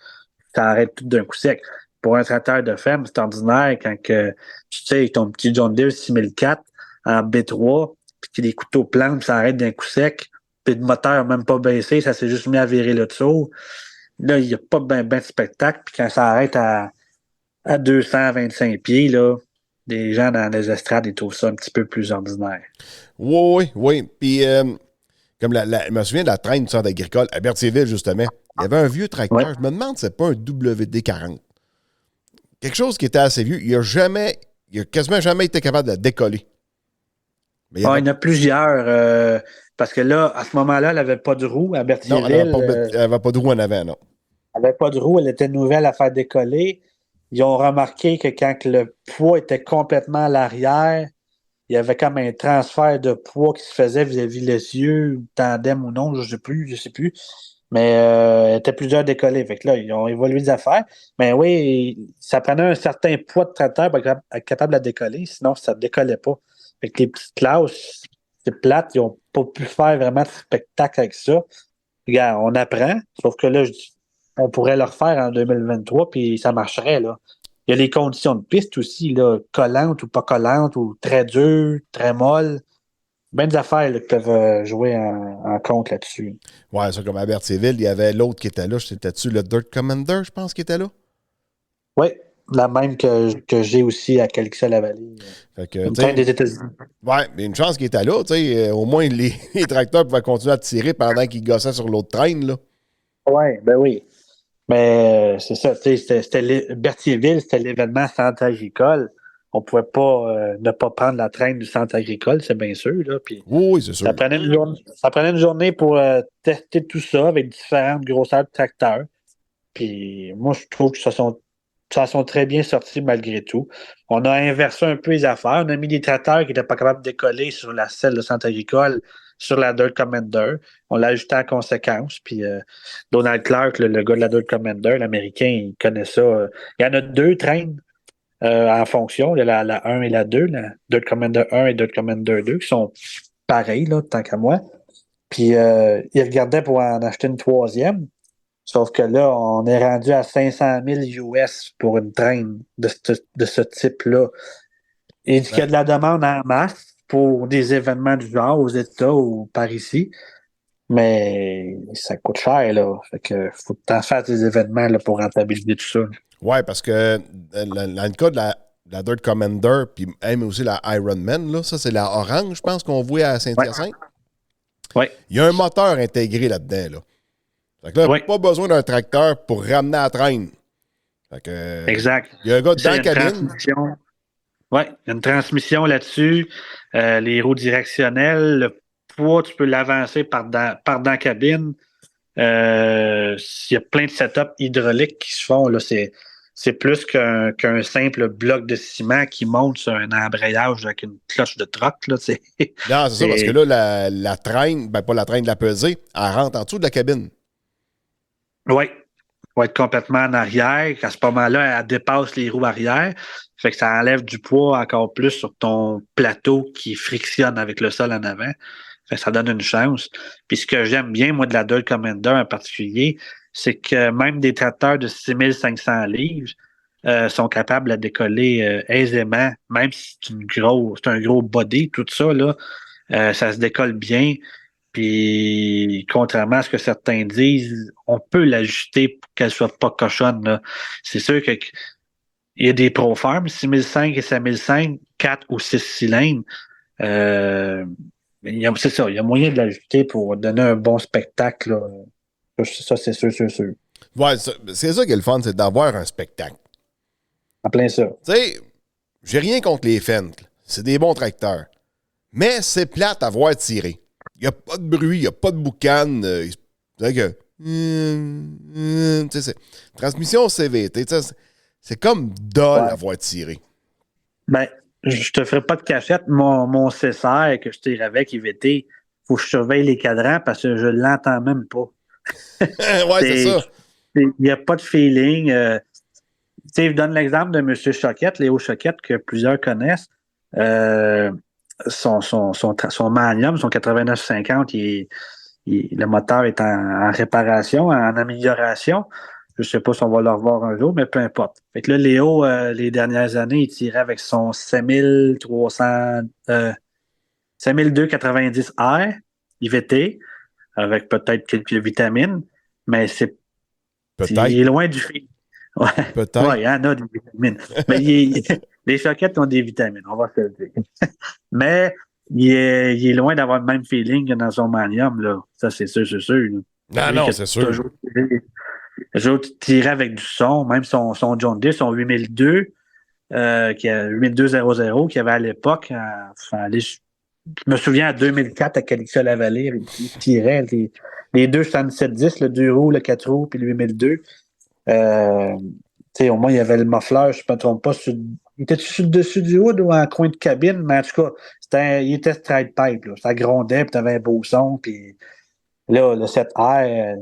Ça arrête tout d'un coup sec. Pour un tracteur de ferme, c'est ordinaire quand tu sais, ton petit John Deere 6004 en B3, puis que les couteaux plantent, ça arrête d'un coup sec. Puis le moteur n'a même pas baissé, ça s'est juste mis à virer le dessous. Là, il n'y a pas ben de spectacle. Puis quand ça arrête à 225 pieds, là, des gens dans les estrades, ils trouvent ça un petit peu plus ordinaire. Oui, oui. Puis, comme je me souviens de la traîne du centre agricole à Berthierville, justement. Il y avait un vieux tracteur. Ouais. Je me demande si c'est pas un WD-40. Quelque chose qui était assez vieux. Il a quasiment jamais été capable de la décoller. Mais Il y en a plusieurs. Parce que là, à ce moment-là, elle n'avait pas de roue à Berthierville. Non, elle n'avait pas de roue en avant, non. Elle n'avait pas de roue, elle était nouvelle à faire décoller. Ils ont remarqué que quand le poids était complètement à l'arrière, il y avait comme un transfert de poids qui se faisait vis-à-vis les yeux, tandem ou non, je sais plus. Mais elle était plus dur à décoller. Fait que là, ils ont évolué des affaires. Mais oui, ça prenait un certain poids de tracteur pour être capable de la décoller, sinon ça ne décollait pas. Fait que les petites classes, c'est plate, ils n'ont pas pu faire vraiment de spectacle avec ça. Regarde, on apprend, sauf que là, on pourrait le refaire en 2023, puis ça marcherait, là. Il y a les conditions de piste aussi, là, collantes ou pas collantes, ou très dures, très molles. Ben des affaires là, qui peuvent jouer en compte là-dessus. Ouais, ça, comme à Berthierville, il y avait l'autre qui était là. C'était-tu le Dirt Commander, je pense, qui était là? Oui, la même que j'ai aussi à Calixa-la-Vallée. Fait que, Une traîne des États-Unis. Ouais, mais une chance qu'il était là, tu sais. Au moins, les tracteurs pouvaient continuer à tirer pendant qu'ils gossaient sur l'autre traîne, là. Ouais, ben oui. Mais c'est ça, tu sais, Berthierville, c'était l'événement centre agricole. On pouvait pas ne pas prendre la traîne du centre agricole, c'est bien sûr. Là. Puis Oui, c'est sûr. ça prenait une journée pour tester tout ça avec différentes grosseurs de tracteurs. Puis moi, je trouve que ça sont très bien sortis malgré tout. On a inversé un peu les affaires. On a mis des tracteurs qui n'étaient pas capables de décoller sur la selle de centre agricole, sur la Dirt Commander. On l'a ajouté en conséquence. Puis Donald Clark, le gars de la Dirt Commander, l'Américain, il connaît ça. Il y en a deux trains en fonction. Il y a la 1 et la 2, la Dirt Commander 1 et Dirt Commander 2, qui sont pareils, là, tant qu'à moi. Puis il regardait pour en acheter une troisième. Sauf que là, on est rendu à 500 000 US pour une traîne de ce type-là. Il dit qu'il y a de la demande en masse pour des événements du genre aux États ou par ici. Mais ça coûte cher, là. Fait que faut que tu en fasses des événements là, pour rentabiliser tout ça. Ouais, parce que dans le cas de la Dirt Commander, puis même aussi la Ironman, là, ça, c'est la orange, je pense, qu'on voit à Saint-Hyacinthe. Ouais. Il y a un moteur intégré là-dedans, là. Fait que là, pas besoin d'un tracteur pour ramener la traîne. Fait que, exact. Il y a un gars dans la cabine. Oui, il y a une transmission là-dessus. Les roues directionnelles, le poids, tu peux l'avancer par dans la cabine. Il y a plein de setups hydrauliques qui se font. Là, c'est plus qu'un simple bloc de ciment qui monte sur un embrayage avec une cloche de troc. Là, Non, c'est ça, parce que là, la traîne, ben pas la traîne de la pesée, elle rentre en dessous de la cabine. Oui. Va être complètement en arrière. À ce moment-là, elle dépasse les roues arrière. Fait que ça enlève du poids encore plus sur ton plateau qui frictionne avec le sol en avant. Fait que ça donne une chance. Puis ce que j'aime bien, moi, de la Dirt Commander en particulier, c'est que même des tracteurs de 6500 livres sont capables de décoller aisément, même si c'est un gros body, tout ça, là, ça se décolle bien. Puis, contrairement à ce que certains disent, on peut l'ajuster pour qu'elle soit pas cochonne. Là. C'est sûr que il y a des ProFarm, 6005 et 5005, 4 ou 6 cylindres. C'est ça, il y a moyen de l'ajuster pour donner un bon spectacle. Là. Ça, c'est sûr. Ouais, c'est ça qui est le fun, c'est d'avoir un spectacle. En plein ça. Tu sais, j'ai rien contre les Fendt. C'est des bons tracteurs. Mais c'est plate à voir tirer. Il n'y a pas de bruit, il n'y a pas de boucan. C'est que. Transmission CVT, c'est comme dol à voir tirer. Ben, je te ferai pas de cachette. Mon CSR que je tire avec IVT, faut que je surveille les cadrans parce que je l'entends même pas. Ouais, c'est ça. Il n'y a pas de feeling. Je donne l'exemple de M. Choquette, Léo Choquette, que plusieurs connaissent. Son Magnum, son 8950, le moteur est en réparation, en amélioration. Je ne sais pas si on va le revoir un jour, mais peu importe. Fait que là, Léo, les dernières années, il tirait avec son 5290R IVT, avec peut-être quelques vitamines, mais il est loin du fil. Ouais. Peut-être. Ouais, il y en a des vitamines. Mais les choquettes ont des vitamines, on va se le dire. Mais il est loin d'avoir le même feeling que dans son Magnum, là. Ça, c'est sûr. Non, c'est sûr. Toujours tiré avec du son, même son John Deere, son 8002, qui a 8200, qu'il avait à l'époque. Je me souviens à 2004 à Calixa-la-Vallée, il tirait les deux 7710, le 2 roues, le 4 roues, puis le 8002. Au moins, il y avait le muffler, je ne me trompe pas. Il était sur le dessus du hood ou en coin de cabine, mais en tout cas, il était straight pipe. Là. Ça grondait, puis tu avais un beau son. Puis là, le 7R,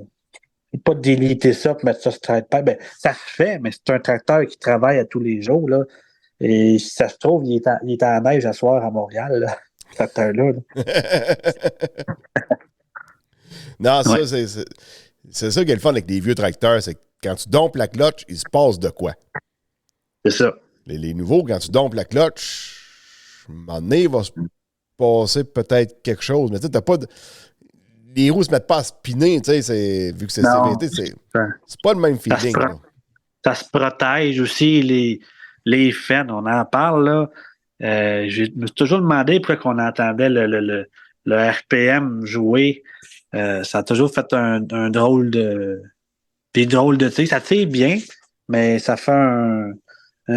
pas de déliter ça pour mettre ça straight pipe. Ben, ça se fait, mais c'est un tracteur qui travaille à tous les jours. Là. Et si ça se trouve, il est en neige à soir à Montréal, là, ce tracteur-là. Non, ça, c'est ça qui est le fun avec les vieux tracteurs, c'est que quand tu dompes la clutch, il se passe de quoi? C'est ça. Les nouveaux, quand tu dompes la clutch, à un moment donné, il va se passer peut-être quelque chose. Mais tu sais, t'as pas de... Les roues se mettent pas à spinner, tu sais, vu que c'est CVT, c'est pas le même feeling. ça se protège aussi, les fans, on en parle, là. Je me suis toujours demandé pourquoi on entendait le RPM jouer. Ça a toujours fait un drôle de... Des drôles de tir. Ça tire bien, mais ça fait puis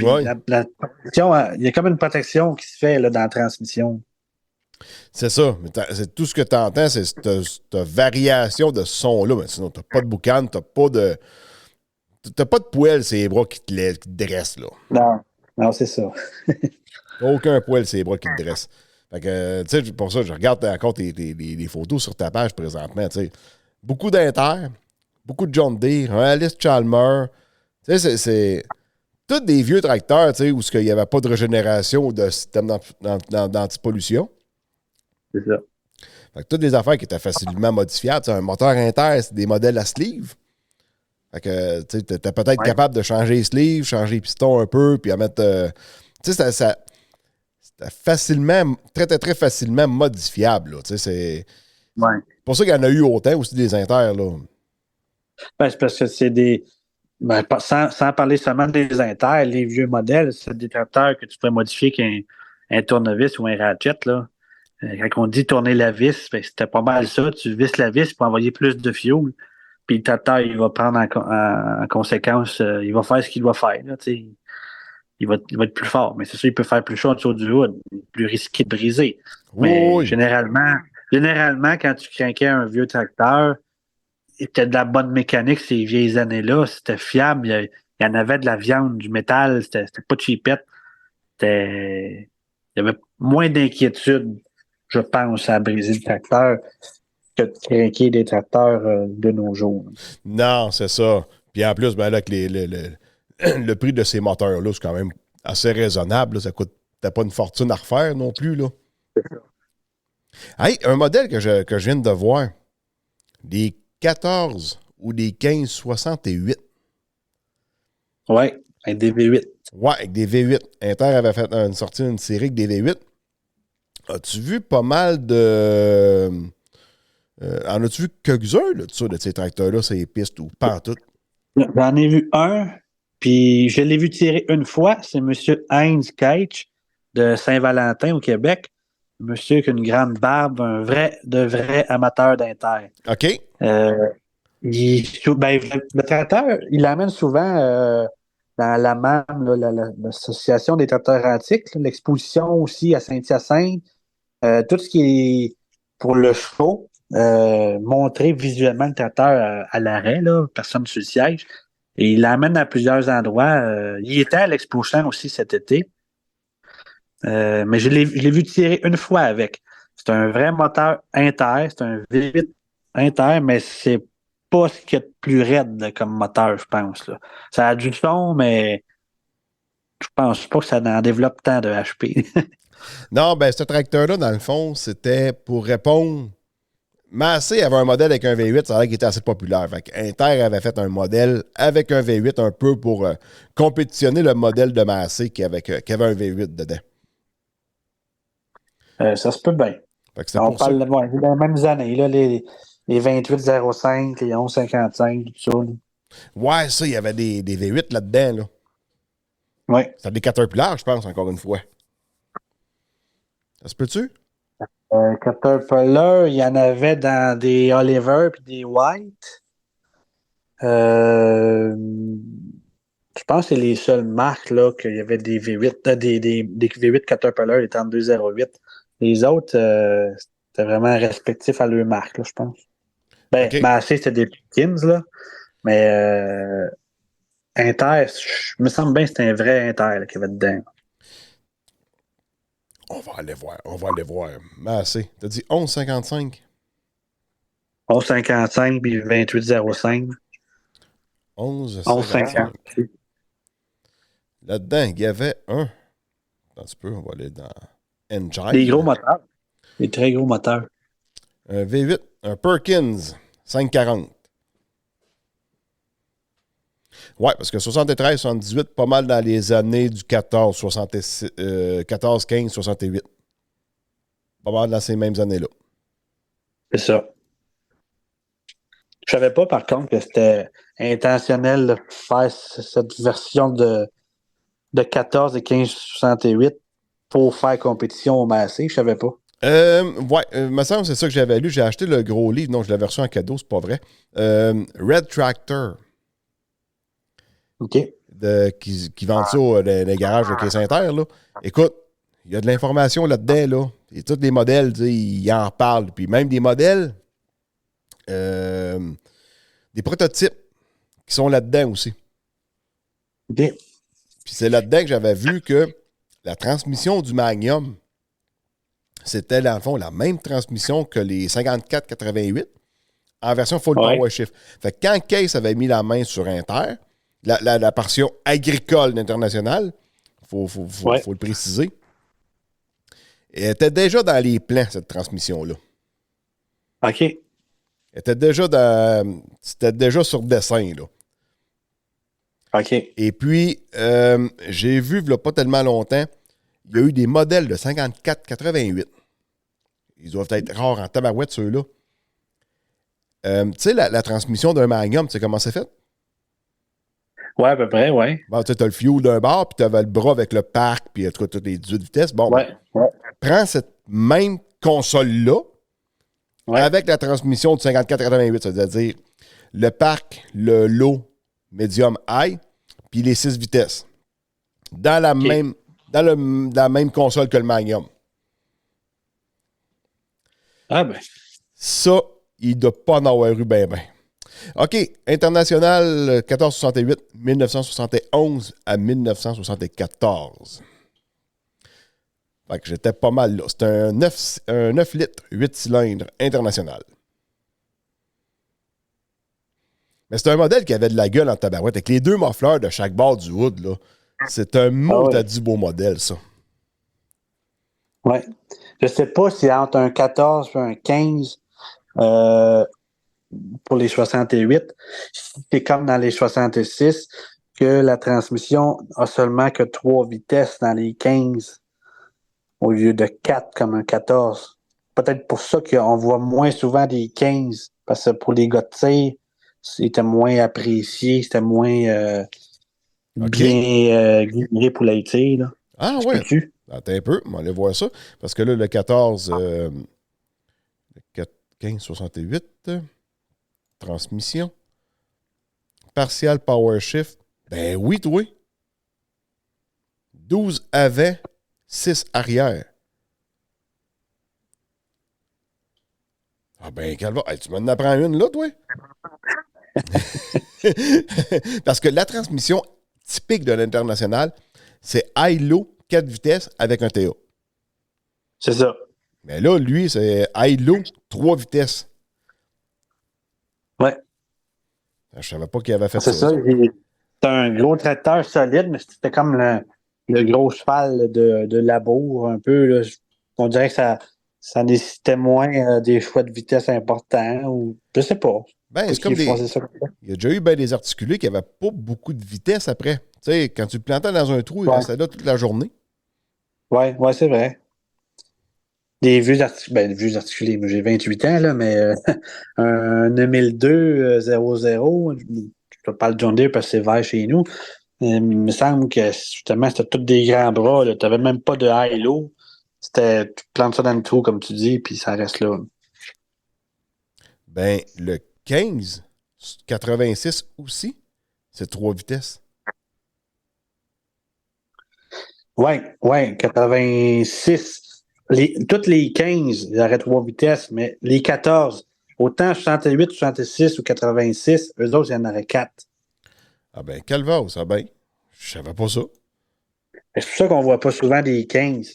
Ouais. la protection, il y a comme une protection qui se fait là, dans la transmission. C'est ça. Mais c'est tout ce que tu entends, c'est cette variation de son-là. Mais sinon, tu n'as pas de boucan, tu n'as pas de poêle sur les bras qui te dressent, là. Non, c'est ça. Aucun poil sur les bras qui te dressent. Fait que, tu sais, pour ça, je regarde encore les photos sur ta page présentement, tu sais. Beaucoup d'Inter, beaucoup de John Deere, un Alice Chalmers. Tu sais, c'est tous des vieux tracteurs, tu sais, où il n'y avait pas de régénération ou de système d'antipollution. C'est ça. Fait que toutes des affaires qui étaient facilement modifiables. Tu sais, un moteur Inter, c'est des modèles à sleeve. Fait que, tu sais, t'es peut-être capable de changer les sleeves, changer les pistons un peu, puis à mettre... tu sais, c'était facilement, très, très, très facilement modifiable, là. Tu sais, c'est... Ouais. pour ça qu'il y en a eu autant aussi des Inter, là. Ben, c'est parce que c'est des. Ben, sans parler seulement des Inter, les vieux modèles, c'est des tracteurs que tu pourrais modifier qu'un tournevis ou un ratchet, là. Quand on dit tourner la vis, ben, c'était pas mal ça. Tu visses la vis pour envoyer plus de fuel. Puis le tracteur, il va prendre en conséquence, il va faire ce qu'il doit faire. Là, il va être plus fort. Mais c'est sûr, il peut faire plus chaud en dessous du hood, plus risqué de briser. Mais Oui. généralement, quand tu craquais un vieux tracteur, il était de la bonne mécanique ces vieilles années-là. C'était fiable. Il y en avait de la viande, du métal. C'était pas cheapette. Il y avait moins d'inquiétude, je pense, à briser le tracteur que de craquer des tracteurs de nos jours. Non, c'est ça. Puis en plus, ben là, que le prix de ces moteurs-là, c'est quand même assez raisonnable, là. Ça coûte pas une fortune à refaire non plus, là. Hey, un modèle que je viens de voir, des 14 ou des 1568. Oui, avec des V8. Ouais, avec des V8. Inter avait fait une série avec des V8. As-tu vu pas mal de... en as-tu vu quelques-uns de ces tracteurs-là, ces pistes ou pas en tout? J'en ai vu un, puis je l'ai vu tirer une fois. C'est M. Heinz Keitch de Saint-Valentin au Québec. Monsieur qui a une grande barbe, un vrai amateur d'Inter. OK. Le tracteur, il l'amène souvent dans la MAM, là, l'Association des tracteurs antiques, là, l'exposition aussi à Saint-Hyacinthe. Tout ce qui est pour le show, montrer visuellement le tracteur à l'arrêt, là, personne sur le siège. Et il l'amène à plusieurs endroits. Il était à l'Expo-Champ aussi cet été. Mais je l'ai vu tirer une fois avec. C'est un vrai moteur Inter, c'est un V8 Inter, mais c'est pas ce qu'il y a de plus raide là, comme moteur, je pense. Là. Ça a du son, mais je pense pas que ça en développe tant de HP. Non, ben ce tracteur-là, dans le fond, c'était pour répondre. Massey avait un modèle avec un V8, ça a l'air qu'il était assez populaire. Fait Inter avait fait un modèle avec un V8 un peu pour compétitionner le modèle de Massey qui avait un V8 dedans. Ça se peut bien. On parle des mêmes années, là, les 2805, les 1155, tout ça. Là. Ouais, ça, il y avait des V8 là-dedans. Là. Oui. C'était des Caterpillar, je pense, encore une fois. Ça se peut-tu? Caterpillar, il y en avait dans des Oliver et des White. Je pense que c'est les seules marques là qu'il y avait des V8, des V8 Caterpillar, les 3208. Les autres, c'était vraiment respectif à leur marque, là, je pense. Ben, Okay. Massey, c'était des Pickins, là. Mais Inter, je me semble bien que c'était un vrai Inter qu'il y avait dedans. On va aller voir. Massey. T'as dit 11,55? 11,55 puis 28,05. 11,55. Là-dedans, il y avait un. Attends un petit peu, on va aller dans Engine. Des gros moteurs. Des très gros moteurs. Un V8, un Perkins 540. Ouais, parce que 73, 78, pas mal dans les années du 14, 15, 68. Pas mal dans ces mêmes années-là. C'est ça. Je savais pas, par contre, que c'était intentionnel de faire cette version de 14 et 1568 pour faire compétition au Massé. Je savais pas. Me semble que c'est ça que j'avais lu. J'ai acheté le gros livre. Non, je l'avais reçu en cadeau, c'est pas vrai. Red Tractor. OK. Qui vendent ça dans les garages de Quai-Saint-Terre, là. Écoute, il y a de l'information là-dedans, là. Et tous les modèles, ils en parlent. Puis même des modèles, des prototypes qui sont là-dedans aussi. OK. Puis c'est là-dedans que j'avais vu que la transmission du Magnum, c'était dans le fond la même transmission que les 54-88 en version full power shift. Fait que quand Case avait mis la main sur Inter, la portion agricole internationale, faut le préciser, elle était déjà dans les plans, cette transmission-là. OK. Elle était déjà c'était déjà sur dessin, là. OK. Et puis, j'ai vu, il n'y a pas tellement longtemps, il y a eu des modèles de 54-88. Ils doivent être rares en tabarouette, ceux-là. Tu sais, la transmission d'un Magnum, tu sais comment c'est fait? Ouais, à peu près, ouais. Bon, tu as le fuel d'un bord, puis tu avais le bras avec le parc, puis en tout cas, toutes les 18 vitesses. Bon, prends cette même console-là avec la transmission de 54-88, c'est-à-dire le parc, le low, medium, high, puis les 6 vitesses. Dans la même console que le Magnum. Ah ben. Ça, il ne doit pas en avoir eu ben. OK, international 1468, 1971 à 1974. Fait que j'étais pas mal là. C'était un 9 litres, 8 cylindres international. Mais c'est un modèle qui avait de la gueule en tabarouette. Avec les deux muffleurs de chaque bord du hood, là. C'est un du beau modèle, ça. Ouais. Je sais pas si entre un 14 et un 15 pour les 68, c'est comme dans les 66 que la transmission a seulement que 3 vitesses dans les 15 au lieu de 4 comme un 14. Peut-être pour ça qu'on voit moins souvent des 15, parce que pour les gars de tir, c'était moins apprécié, c'était moins bien guidé pour les tirs, là. Ah ouais. Attends un peu, on va aller voir ça. Parce que là, le 14, 1568, transmission, partial power shift. Ben oui, toi. 12 avant, 6 arrière. Ah ben, Calva, hey, tu m'en apprends une là, toi? Parce que la transmission typique de l'international, c'est high-low, 4 vitesses avec un TA. C'est ça. Mais là, lui, c'est high-low, 3 vitesses. Ouais. Je savais pas qu'il avait fait ça. C'est ça. C'était un gros tracteur solide, mais c'était comme le gros cheval de labour, un peu. Là. On dirait que ça nécessitait moins des choix de vitesse importants, ou je sais pas. Ben, c'est comme il y a déjà eu des articulés qui n'avaient pas beaucoup de vitesse après. Tu sais, quand tu le plantais dans un trou, il restait là toute la journée. Ouais, c'est vrai. Des vieux articulés. Moi, j'ai 28 ans, là, mais un 2002 00, je parle de John Deere parce que c'est vert chez nous. Il me semble que justement, c'était tous des grands bras. Tu n'avais même pas de high-low. C'était, tu plantes ça dans le trou, comme tu dis, puis ça reste là. Ben, le 15, 86 aussi, c'est 3 vitesses. Ouais, 86. Toutes les 15, il y aurait 3 vitesses, mais les 14, autant 68, 66 ou 86, eux autres, il y en aurait 4. Ah ben, Calvados, ah ben, je savais pas ça. C'est pour ça qu'on voit pas souvent des 15.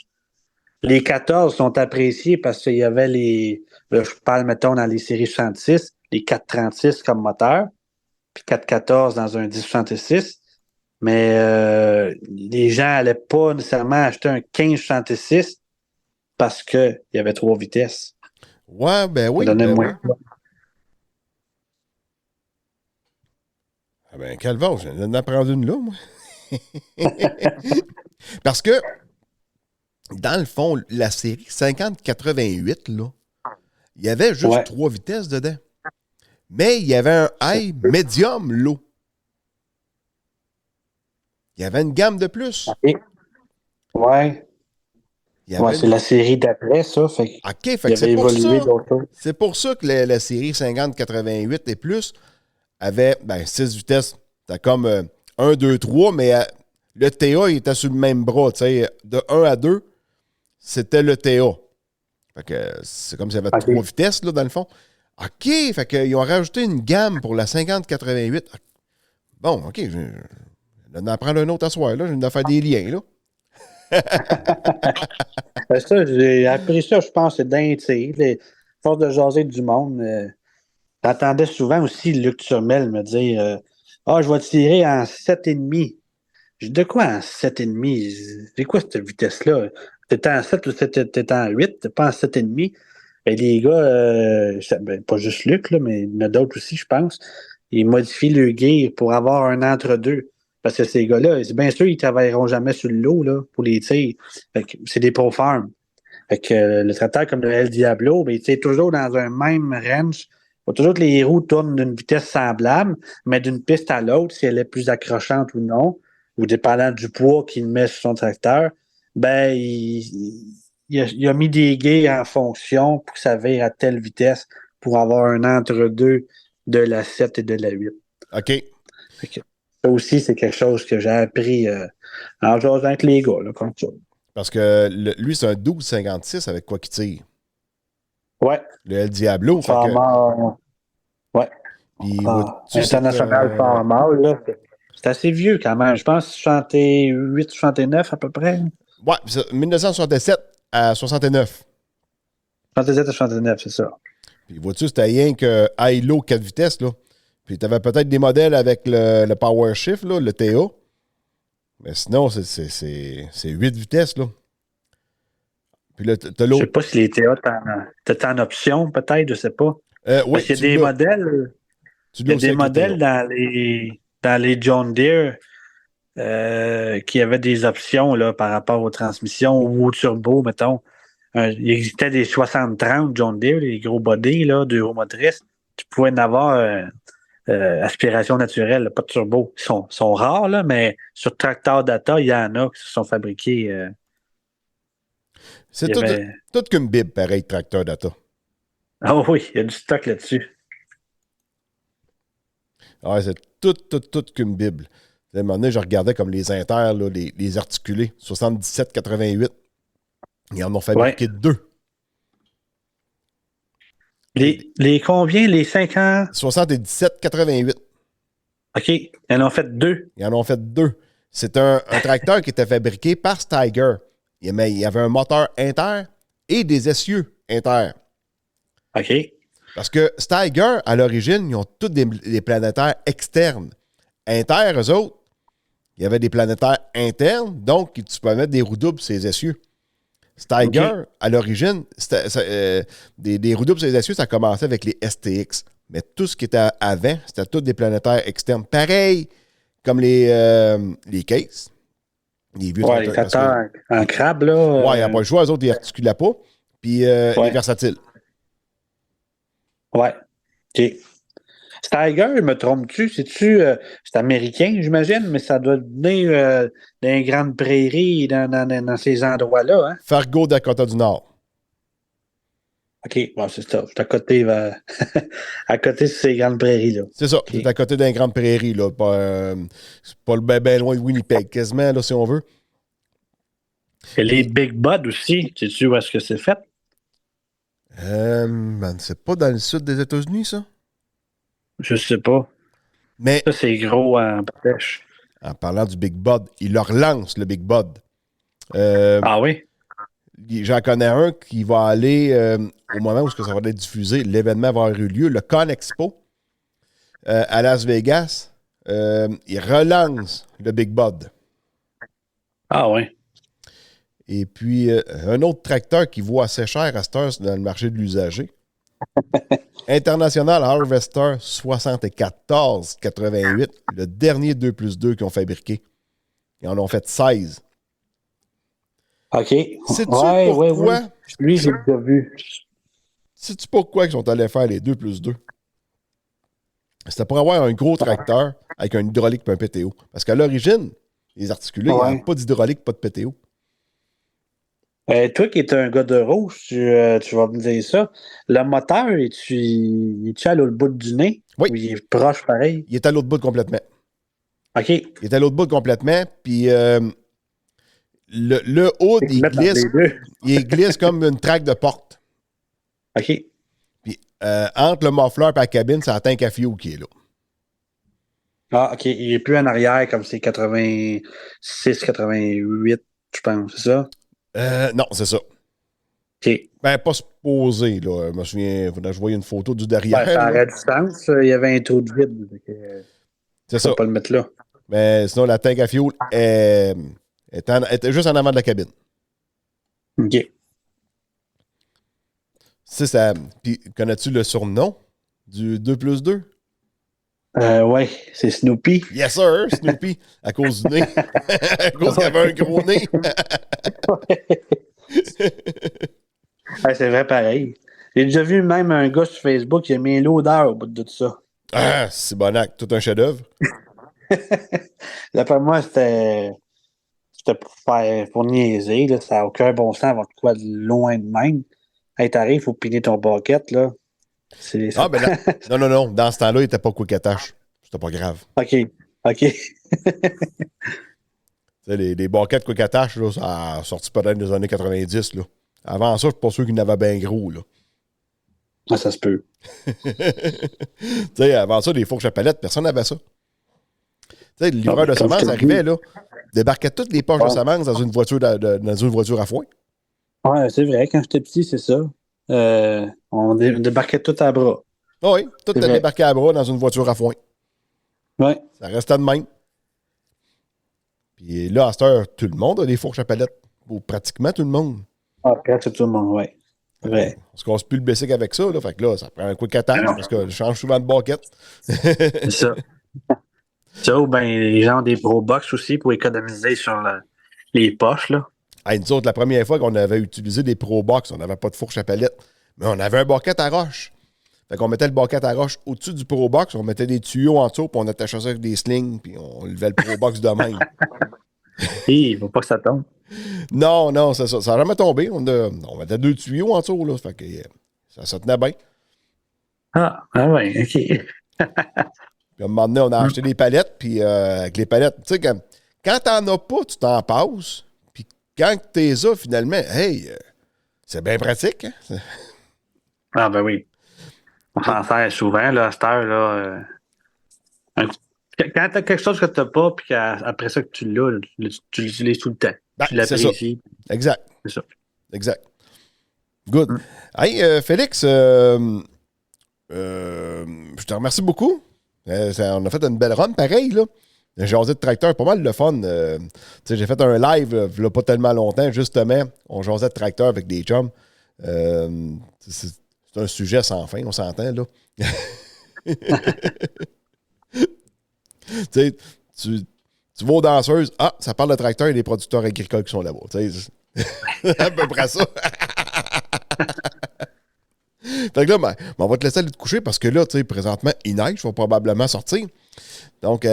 Les 14 sont appréciés parce qu'il y avait je parle, mettons, dans les séries 66, les 436 comme moteur, puis 414 dans un 1066. Mais les gens n'allaient pas nécessairement acheter un 1566 parce qu'il y avait 3 vitesses. Ouais, ben oui. Ouais. Ah ben, Calvados, je viens d'en apprendre une là, moi. Parce que, dans le fond, la série 50-88, là, il y avait juste 3 vitesses dedans. Mais il y avait un high medium low. Il y avait une gamme de plus. OK. Ouais. Ouais, c'est la série d'après, ça. Fait OK, qu'il fait que avait c'est pour évolué ça. d'autres choses. C'est pour ça que la série 50-88 et plus avait 6 vitesses. C'était comme 1, 2, 3, mais le TA, il était sur le même bras. De 1 à 2, c'était le TA. Fait que c'est comme s'il y avait 3 vitesses, là, dans le fond. OK, fait qu'ils ont rajouté une gamme pour la 50-88. Bon, OK, je vais en prendre un autre à soir, là. Je viens de faire des liens, là. Ben ça, j'ai appris ça, je pense, c'est dingue, tu sais. Force de jaser du monde. J'entendais souvent aussi Luc Turmel me dire ah, je vais tirer en 7,5. Je dis de quoi en 7,5? C'est quoi cette vitesse-là? T'es en 7 ou t'es en 8, t'es pas en 7,5. Ben, les gars, pas juste Luc, là, mais il y en a d'autres aussi, je pense, ils modifient le gear pour avoir un entre-deux. Parce que ces gars-là, c'est bien sûr, ils travailleront jamais sur le lot là, pour les tirs. Fait que c'est des pro farm. Fait que le tracteur comme le El Diablo, ben, il tire toujours dans un même range. Il faut toujours que les roues tournent d'une vitesse semblable, mais d'une piste à l'autre, si elle est plus accrochante ou non, ou dépendant du poids qu'il met sur son tracteur, ben, il a mis des gears en fonction pour que ça vire à telle vitesse pour avoir un entre-deux de la 7 et de la 8. OK. Fait que ça aussi, c'est quelque chose que j'ai appris en jasant avec les gars, là, comme ça. Parce que lui, c'est un 12,56 avec quoi qu'il tire. Ouais. Le El Diablo. Ouais. Puis, International Farmer, là. C'est assez vieux quand même. Je pense 68, 69 à peu près. Ouais, 1967 à 69. 67 à 69, c'est ça. Puis vois-tu, c'était rien que high-low 4 vitesses, là. Puis tu avais peut-être des modèles avec le Power Shift, là, le TA. Mais sinon, c'est 8 vitesses, là. Puis là, t'as l'autre. Je sais pas si les TA t'es en option, peut-être, je sais pas. Oui, parce qu'il y a des modèles. Il y a des modèles dans les John Deere qui avaient des options là, par rapport aux transmissions ou au turbo, mettons. Il existait des 60-30 John Deere, les gros bodies, là, 2 roues motrices. Tu pouvais en avoir aspiration naturelle, là, pas de turbo. Ils sont rares, là, mais sur Tractor Data, il y en a qui se sont fabriqués. C'est tout qu'une Bible, pareil, Tractor Data. Ah oui, il y a du stock là-dessus. Ah, c'est tout qu'une Bible. À un moment donné, je regardais comme les inters, là, les articulés, 77-88. Ils en ont fabriqué 2. Les combien? Les 5 ans? 77-88. OK. Ils en ont fait 2. Ils en ont fait 2. C'est un tracteur qui était fabriqué par Steiger. Il y avait un moteur inter et des essieux inter. OK. Parce que Steiger, à l'origine, ils ont tous des planétaires externes. Inter, eux autres, il y avait des planétaires internes, donc tu peux mettre des roues doubles sur les essieux. Steiger, à l'origine, des roues doubles sur les essieux, ça commençait avec les STX. Mais tout ce qui était avant, c'était tous des planétaires externes. Pareil comme les cases. Les vieux les tracteurs en crabe, là. Ouais, il n'y a pas le choix. Eux autres, ils articulaient pas. Puis, il est versatile. Ouais. OK. Steiger, me trompes-tu? C'est américain, j'imagine, mais ça doit venir dans les grandes prairies, dans ces endroits-là, hein? Fargo, Dakota du Nord. OK, bon, c'est ça. C'est à côté, à côté de ces grandes prairies-là. C'est ça. Okay. C'est à côté d'une grande prairie, là. C'est pas ben loin de Winnipeg, quasiment, là, si on veut. Et les Big Bud aussi, sais-tu où est-ce que c'est fait? C'est pas dans le sud des États-Unis, ça? Je sais pas. Mais ça, c'est gros en pêche. En parlant du Big Bud, il leur lance le Big Bud. Ah oui? J'en connais un qui va aller au moment où ça va être diffusé. L'événement va avoir eu lieu, le ConExpo à Las Vegas. Il relance le Big Bud. Ah oui. Et puis, un autre tracteur qui vaut assez cher à cette heure dans le marché de l'usager. International Harvester 74-88, le dernier 2+2 qu'ils ont fabriqué. Ils en ont fait 16. OK. Sais-tu pourquoi? Lui, j'ai déjà vu. Sais-tu pourquoi ils sont allés faire les 2+2? c'était pour avoir un gros tracteur avec un hydraulique et un PTO. Parce qu'à l'origine, les articulés, il n'y a pas d'hydraulique, pas de PTO. Toi qui es un gars de rouge, tu vas me dire ça. Le moteur, es-tu à l'autre bout du nez? Oui. Ou il est proche pareil? Il est à l'autre bout complètement. OK. Il est à l'autre bout complètement, puis le haut, il glisse comme une traque de porte. OK. Puis entre le muffler et la cabine, c'est la tank à fioul qui est là. Ah, OK. Il n'est plus en arrière comme c'est 86, 88, je pense, c'est ça? Non, c'est ça. OK. Ben, pas supposé, là. Je me souviens, je voyais une photo du derrière. Ça aurait du sens. Il y avait un trou de vide. C'est ça. On va pas le mettre là. Mais sinon, la tank à fioul était juste en avant de la cabine. OK. C'est ça. Puis, connais-tu le surnom du 2+2? Ouais, c'est Snoopy. Yes, sir, Snoopy. À cause du nez. À cause qu'il avait un gros nez. Ouais, c'est vrai, pareil. J'ai déjà vu même un gars sur Facebook qui a mis l'odeur au bout de tout ça. Ah, c'est bonac. Tout un chef-d'œuvre. D'après moi, c'était pour niaiser. Là. Ça n'a aucun bon sens avoir de quoi de loin de même. Hey, t'arrives, il faut piner ton bucket, là. Ah, ben là, non. Dans ce temps-là, il n'était pas quick attache. C'était pas grave. OK. Les buckets quick attache, là, ça a sorti peut-être des années 90. Là. Avant ça, je suis pas sûr qu'il n'avait bien gros. Là. Ah, ça se peut. Avant ça, des fourches à palettes, personne n'avait ça. Le livreur de semences arrivait, là, débarquait toutes les poches de semences dans une voiture dans une voiture à foin. Ouais, c'est vrai, quand j'étais petit, c'est ça. On débarquait tout à bras. Oui, tout était débarqué à bras dans une voiture à foin. Oui. Ça restait de même. Puis là, à cette heure, tout le monde a des fourches à palettes. Ou pratiquement tout le monde. Ah, presque tout le monde, oui. Ouais. On se casse plus le basic avec ça, là. Fait que là, ça prend un quick attache parce que je change souvent de bucket. C'est ça. Ça, ou bien les gens ont des Pro Box aussi pour économiser sur les poches, là. Hey, nous autres, la première fois qu'on avait utilisé des Pro Box, on n'avait pas de fourche à palette, mais on avait un bucket à roche. Fait qu'on mettait le bucket à roche au-dessus du Pro Box, on mettait des tuyaux en dessous, puis on attachait ça avec des slings, puis on levait le Pro Box de même. Il ne faut pas que ça tombe. Non, c'est ça. Ça n'a jamais tombé. On mettait 2 tuyaux en dessous, là. Fait que ça tenait bien. Ah ouais, OK. Puis à un moment donné, on a acheté des palettes, puis avec les palettes, tu sais, quand t'en as pas, tu t'en passes. Puis quand t'es là, finalement, hey, c'est bien pratique. Hein? Ah ben oui. On s'en sert souvent, là, à cette heure, là. Quand t'as quelque chose que t'as pas, puis qu'après ça que tu l'as, tu l'utilises tout le temps. Ben, tu l'apprécies. Exact. C'est ça. Exact. Good. Hey, Félix, je te remercie beaucoup. On a fait une belle run, pareil, là. J'ai jasé de tracteur, pas mal de fun. J'ai fait un live, il n'y a pas tellement longtemps, justement. On jasait de tracteur avec des chums. C'est un sujet sans fin, on s'entend, là. Tu vas aux danseuses, ça parle de tracteur et des producteurs agricoles qui sont là-bas. C'est à peu près ça. Fait que là, on va te laisser aller te coucher parce que là, présentement, il neige, je vais probablement sortir. Donc,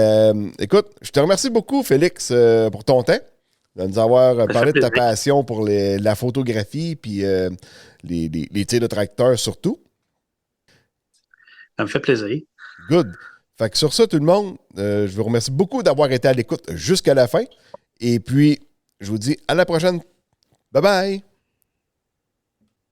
écoute, je te remercie beaucoup, Félix, pour ton temps, de nous avoir parlé de ta passion pour la photographie puis les tirs de tracteur surtout. Ça me fait plaisir. Good. Fait que sur ça, tout le monde, je vous remercie beaucoup d'avoir été à l'écoute jusqu'à la fin. Et puis, je vous dis à la prochaine. Bye bye!